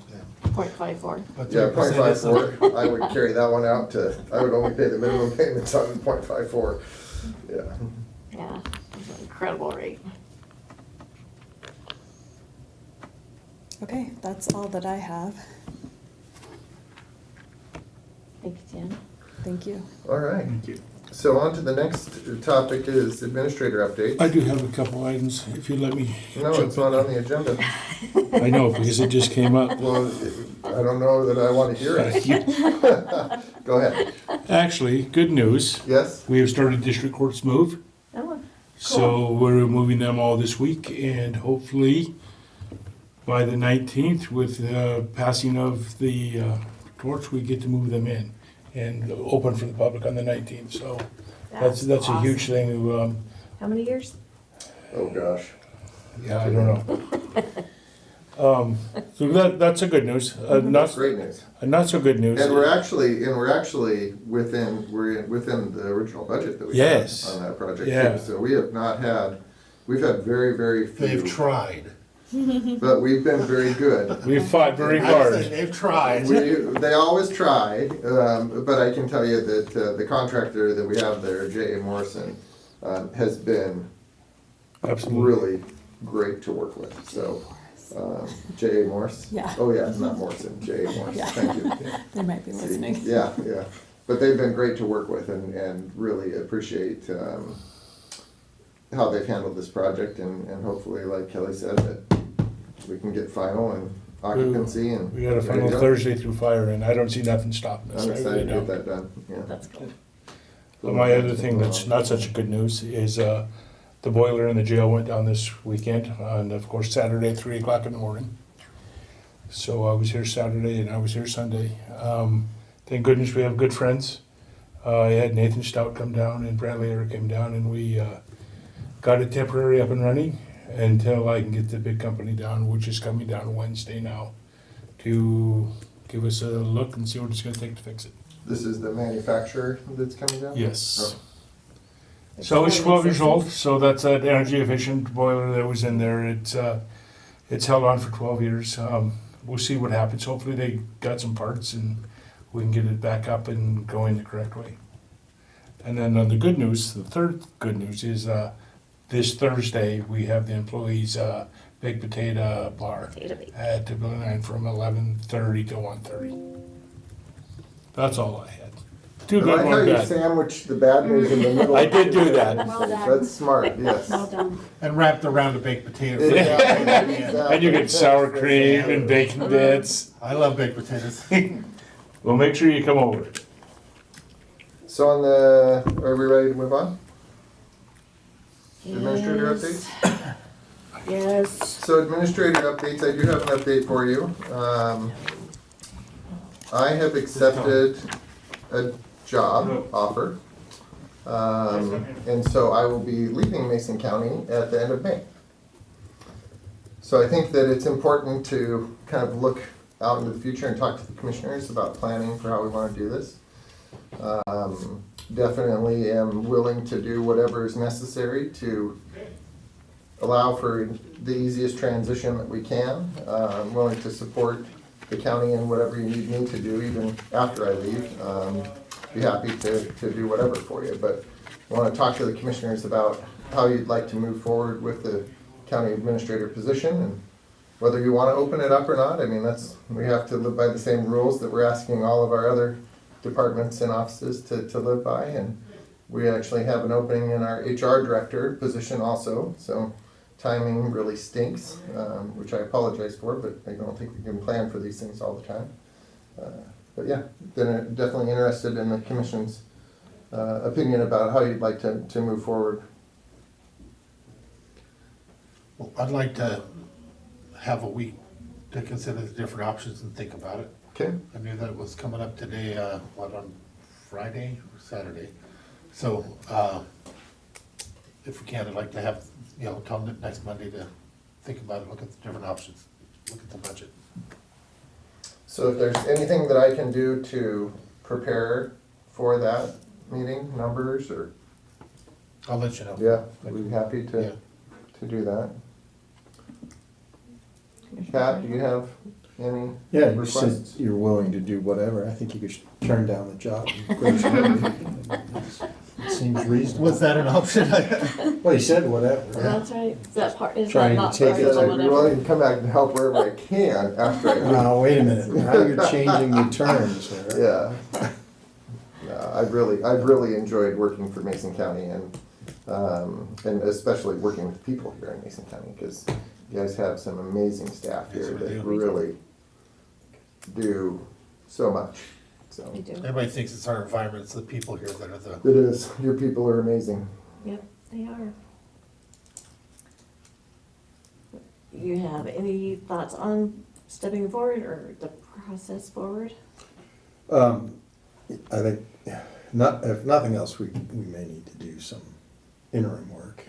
0.54. But Yeah, 3% is 0.54, I would carry that one out to, I would only pay the minimum payments on 0.54, yeah. Yeah, it's an incredible rate. Okay, that's all that I have. Thank you, Jen. Thank you. All right, Thank you. so on to the next topic is administrator updates. I do have a couple items, if you let me. No, jump it's not in. on the agenda. I know, because it just came up. Well, I don't know that I wanna hear it. Go ahead. Actually, good news, Yes? we have started district court's move. Oh, So we're moving them all this week, and hopefully by the 19th, with the passing of the torch, we get to move them in and open for the public on the 19th. So that's a awesome. huge thing. How many years? Oh, gosh. Yeah, I don't know. So that's a good news. That's great news. Not so good news. And we're actually within the original budget that we had Yes. on that project Yeah. too. So we've had very, very few. They've tried. but we've been very good. We fought very I'd hard. say they've tried. They always try, but I can tell you that the contractor that we have there, J.A. Morrison, has been Absolutely. really great to work with. So, J.A. Morse? Yeah. Oh, yeah, not Morrison, J.A. Morse. Yeah. Thank you. They might be See, listening. Yeah, yeah. But they've been great to work with and really appreciate how they've handled this project and hopefully, like Kelly said, that we can get final and occupancy and. We got a there you final go. Thursday through fire, and I don't see nothing stopping us. I'm I really excited to don't. get that done, yeah. That's cool. But my other thing that's not such a good news is the boiler in the jail went down this weekend, and of course Saturday at 3 o'clock in the morning. So I was here Saturday and I was here Sunday. Thank goodness we have good friends. I had Nathan Stout come down and Bradley Eric came down, and we got it temporary up and running until I can get the big company down, which is coming down Wednesday now, to give us a look and see what it's gonna take to fix it. This is the manufacturer that's coming down? Yes. Oh. So it's 12 years old, so that's an energy efficient boiler that was in there. It's held on for 12 years. We'll see what happens. Hopefully they got some parts and we can get it back up and going the correct way. And then the good news, the third good news is this Thursday we have the employees baked potato bar at the Building 9 from 11:30 to 1:30. That's all I had. Two I good, like how one you bad. sandwich the bad news in the middle. I did do that. Well done. That's smart, yes. Well done. And wrapped around a baked potato. And you get sour cream and bacon bits. I love baked potatoes. Well, make sure you come over. So are we ready to move on? Administrator updates? Yes. So administrator updates, I do have an update for you. I have accepted a job offer. And so I will be leaving Mason County at the end of May. So I think that it's important to kind of look out into the future and talk to the commissioners about planning for how we want to do this. Definitely am willing to do whatever is necessary to allow for the easiest transition that we can. I'm willing to support the county in whatever you need me to do, even after I leave. Be happy to do whatever for you, but I want to talk to the commissioners about how you'd like to move forward with the county administrator position and whether you want to open it up or not. I mean, we have to live by the same rules that we're asking all of our other departments and offices to live by, and we actually have an opening in our HR director position also, so timing really stinks, which I apologize for, but I don't think we can plan for these things all the time. But yeah, definitely interested in the commission's opinion about how you'd like to move forward. Well, I'd like to have a week to consider the different options and think about it. Okay. I knew that was coming up today, on Friday or Saturday? So, if we can, I'd like to have, till next Monday to think about it, look at the different options, look at the budget. So if there's anything that I can do to prepare for that meeting, numbers or, I'll let you know. yeah, I'd be happy to do that. Pat, do you have any Yeah, you requests? said you're willing to do whatever. I think you could turn down the job. It seems reasonable. Was that an option? Well, you said whatever. That's right. Is that part, is that Trying to not take part it of I'd the be whatever? willing to come back and help wherever I can after I leave. Now, wait a minute. Now you're changing the terms there. Yeah. No, I've really enjoyed working for Mason County and especially working with people here in Mason County, because you guys have some amazing staff here Yes, we that do. really do so much, so. We do. Everybody thinks it's our environment, it's the people here that are the. It is, your people are amazing. Yep, they are. You have any thoughts on stepping forward or the process forward? I think, if nothing else, we may need to do some interim work.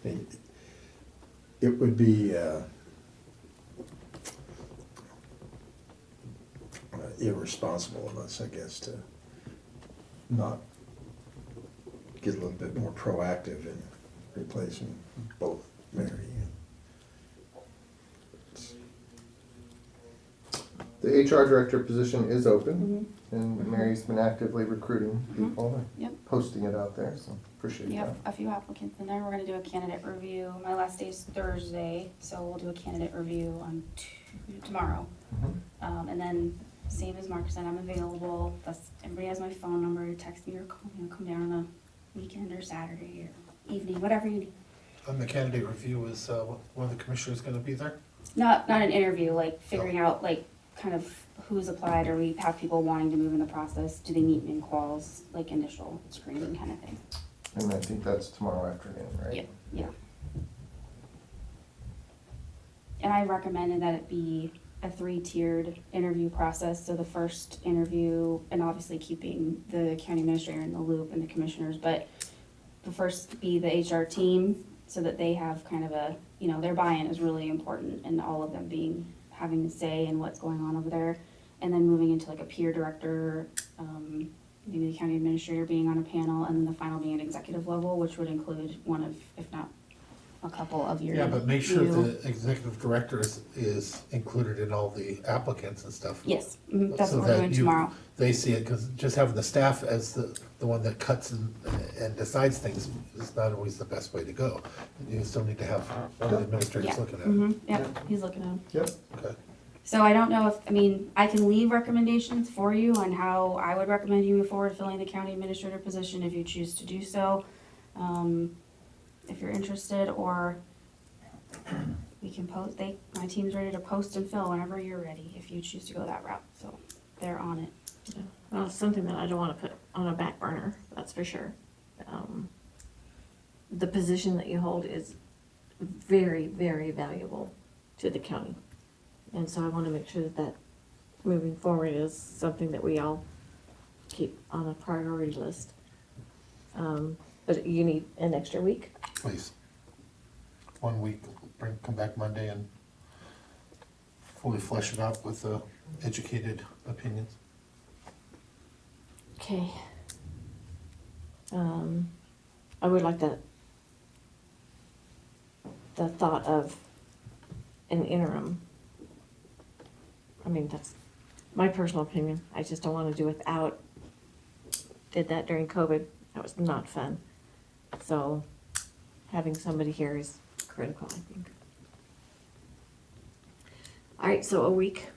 It would be irresponsible of us, I guess, to not get a little bit more proactive in replacing both Mary The HR director position is open, and Mary's been actively recruiting people and Yep. posting it out there, so appreciate Yep, that. a few applicants in there. We're gonna do a candidate review. My last day is Thursday, so we'll do a candidate review on tomorrow. And then, same as Mark said, I'm available. Everybody has my phone number. Text me or call me. Come down on a weekend or Saturday or evening, whatever you need. On the candidate review, is one of the commissioners gonna be there? Not an interview, like figuring out like kind of who's applied, or we have people wanting to move in the process. Do they meet min quals, like initial screening kind of thing. And I think that's tomorrow afternoon, right? Yeah. And I recommended that it be a 3-tiered interview process. So the first interview, and obviously keeping the county administrator in the loop and the commissioners, but the first be the HR team, so that they have kind of a, their buy-in is really important, and all of them having a say in what's going on over there. And then moving into like a peer director, maybe the county administrator being on a panel, and then the final being at executive level, which would include one of, if not a couple of your. Yeah, but make sure the executive director is included in all the applicants and stuff. Yes, that's so what we're that doing tomorrow. They see it, because just having the staff as the one that cuts and decides things is not always the best way to go. You still need to have one of the administrators Yeah. looking at it. Yep, he's looking at them. Yep. Okay. So I don't know I can leave recommendations for you on how I would recommend you move forward filling the county administrator position if you choose to do so. If you're interested, or we can post, my team's ready to post and fill whenever you're ready, if you choose to go that route, so they're on it. Yeah. Well, it's something that I don't wanna put on a back burner, that's for sure. The position that you hold is very, very valuable to the county. And so I wanna make sure that moving forward is something that we all keep on a priority list. But you need an extra week? Please. 1 week, come back Monday and fully flesh it out with educated opinions. Okay. I would like the thought of an interim. I mean, that's my personal opinion. I just don't want to do without. Did that during COVID. That was not fun. So having somebody here is critical, I think. All right, so a week.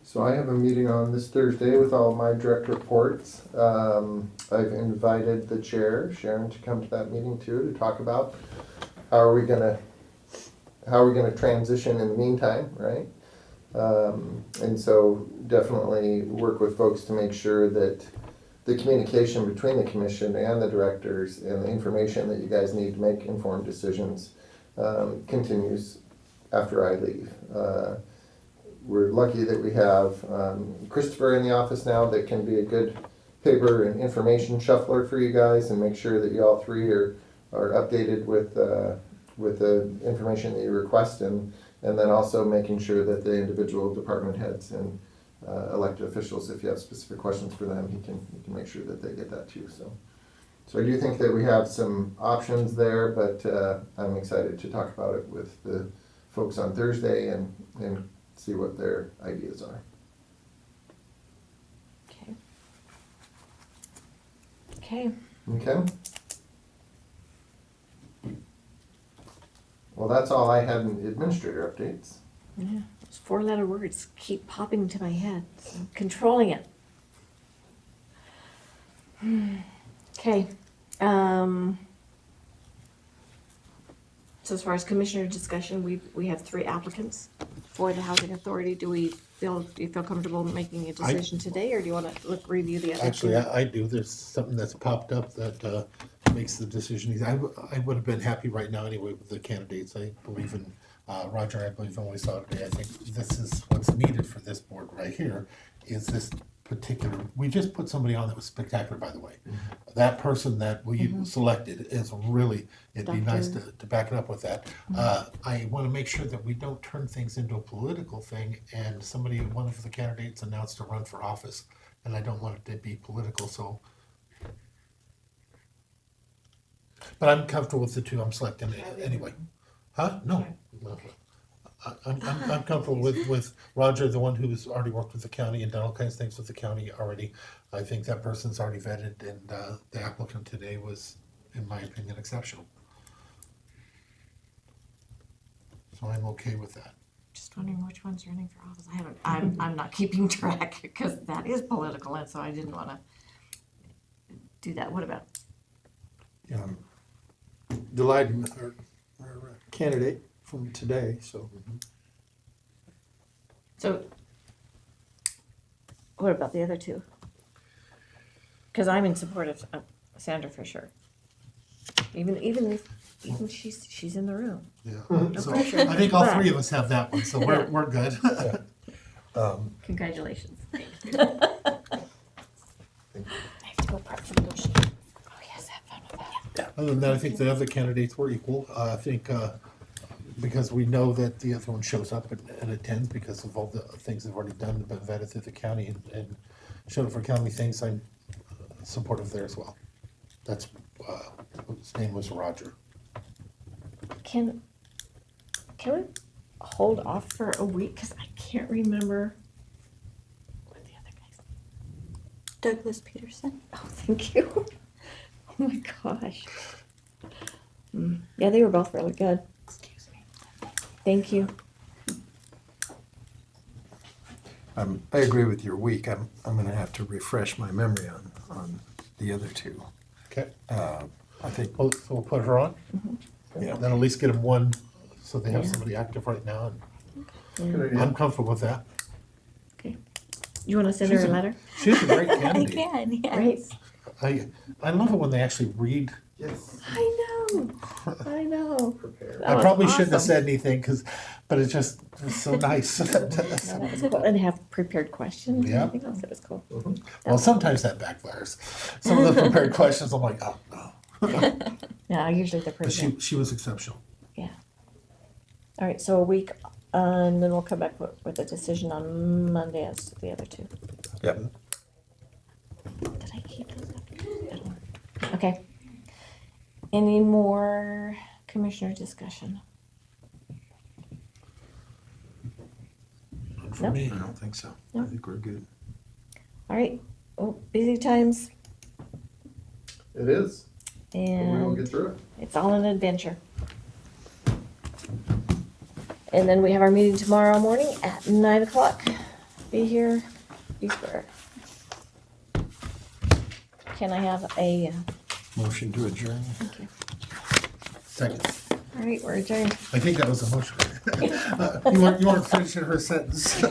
So I have a meeting on this Thursday with all my direct reports. I've invited the chair, Sharon, to come to that meeting too, to talk about how are we gonna transition in the meantime, right? And so definitely work with folks to make sure that the communication between the commission and the directors and the information that you guys need to make informed decisions continues after I leave. We're lucky that we have Christopher in the office now that can be a good paper and information shuffler for you guys and make sure that you all three are updated with the information that you request, and then also making sure that the individual department heads and elected officials, if you have specific questions for them, he can make sure that they get that too. So I do think that we have some options there, but I'm excited to talk about it with the folks on Thursday and see what their ideas are. Okay. Okay. Well, that's all I had in administrator updates. Yeah, those 4-letter words keep popping into my head. So I'm controlling it. Okay. So as far as commissioner discussion, we have 3 applicants for the housing authority. Do you feel comfortable making a decision today, or do you want to review the other? Actually, I do. There's something that's popped up that makes the decision easy. I would have been happy right now anyway with the candidates. I believe in Roger. I believe in what we saw today. I think this is what's needed for this board right here. Is this particular? We just put somebody on that was spectacular, by the way. That person that we selected is really. It'd be nice to back it up with that. I want to make sure that we don't turn things into a political thing. And one of the candidates announced to run for office, and I don't want it to be political. So. But I'm comfortable with the 2 I'm selecting anyway. Huh? No. I'm comfortable with Roger, the one who's already worked with the county and done all kinds of things with the county already. I think that person's already vetted, and the applicant today was, in my opinion, exceptional. So I'm okay with that. Just wondering which one's running for office. I'm not keeping track because that is political, and so I didn't want to do that. What about? I'm delighted with our candidate from today, so. So, what about the other two? Because I'm in support of Sandra for sure. Even if she's in the room. Yeah. No So pressure. I think all But- three of us have that one, so we're good. Congratulations. I have to go prep for negotiation. Oh yes, have fun with that. Other than that, I think the other candidates were equal. I think because we know that the other one shows up and attends because of all the things they've already done, been vetted through the county and showed up for county things, I'm supportive there as well. That's, his name was Roger. Can we hold off for a week? Because I can't remember what the other guy's name. Douglas Peterson. Oh, thank you. Oh my gosh. Yeah, they were both really good. Excuse me. Thank you. I agree with your week. I'm gonna have to refresh my memory on the other two. Okay. I think, So we'll put her on. yeah, Then at least get them one, so they have Yeah. somebody active right now. And Good idea. I'm comfortable with that. Okay. You want to send her a letter? She's a great I candidate. can, yes. Great. I love it when they actually read. Yes. I know. Prepare. That I was probably shouldn't have awesome. said anything, but it's just it's so nice. No, that was cool. And have prepared questions and Yeah. everything else. It was cool. Well, sometimes that backfires. Some of the prepared questions, I'm like, oh, no. Yeah, usually they're But pretty good. she was exceptional. Yeah. All right, so a week, and then we'll come back with a decision on Monday as to the other two. yep. Did I keep those up? I don't know. Okay. Any more commissioner discussion? Not for Nope. me. I don't think so. No. I think we're good. All right. Oh, busy times, It is, but we will and get through it. it's all an adventure. And then we have our meeting tomorrow morning at 9 o'clock. Be here, be square. Can I have a, Motion to adjourn. thank you. Second. All right, we're adjourned. I think that was a motion. You weren't finishing her sentence.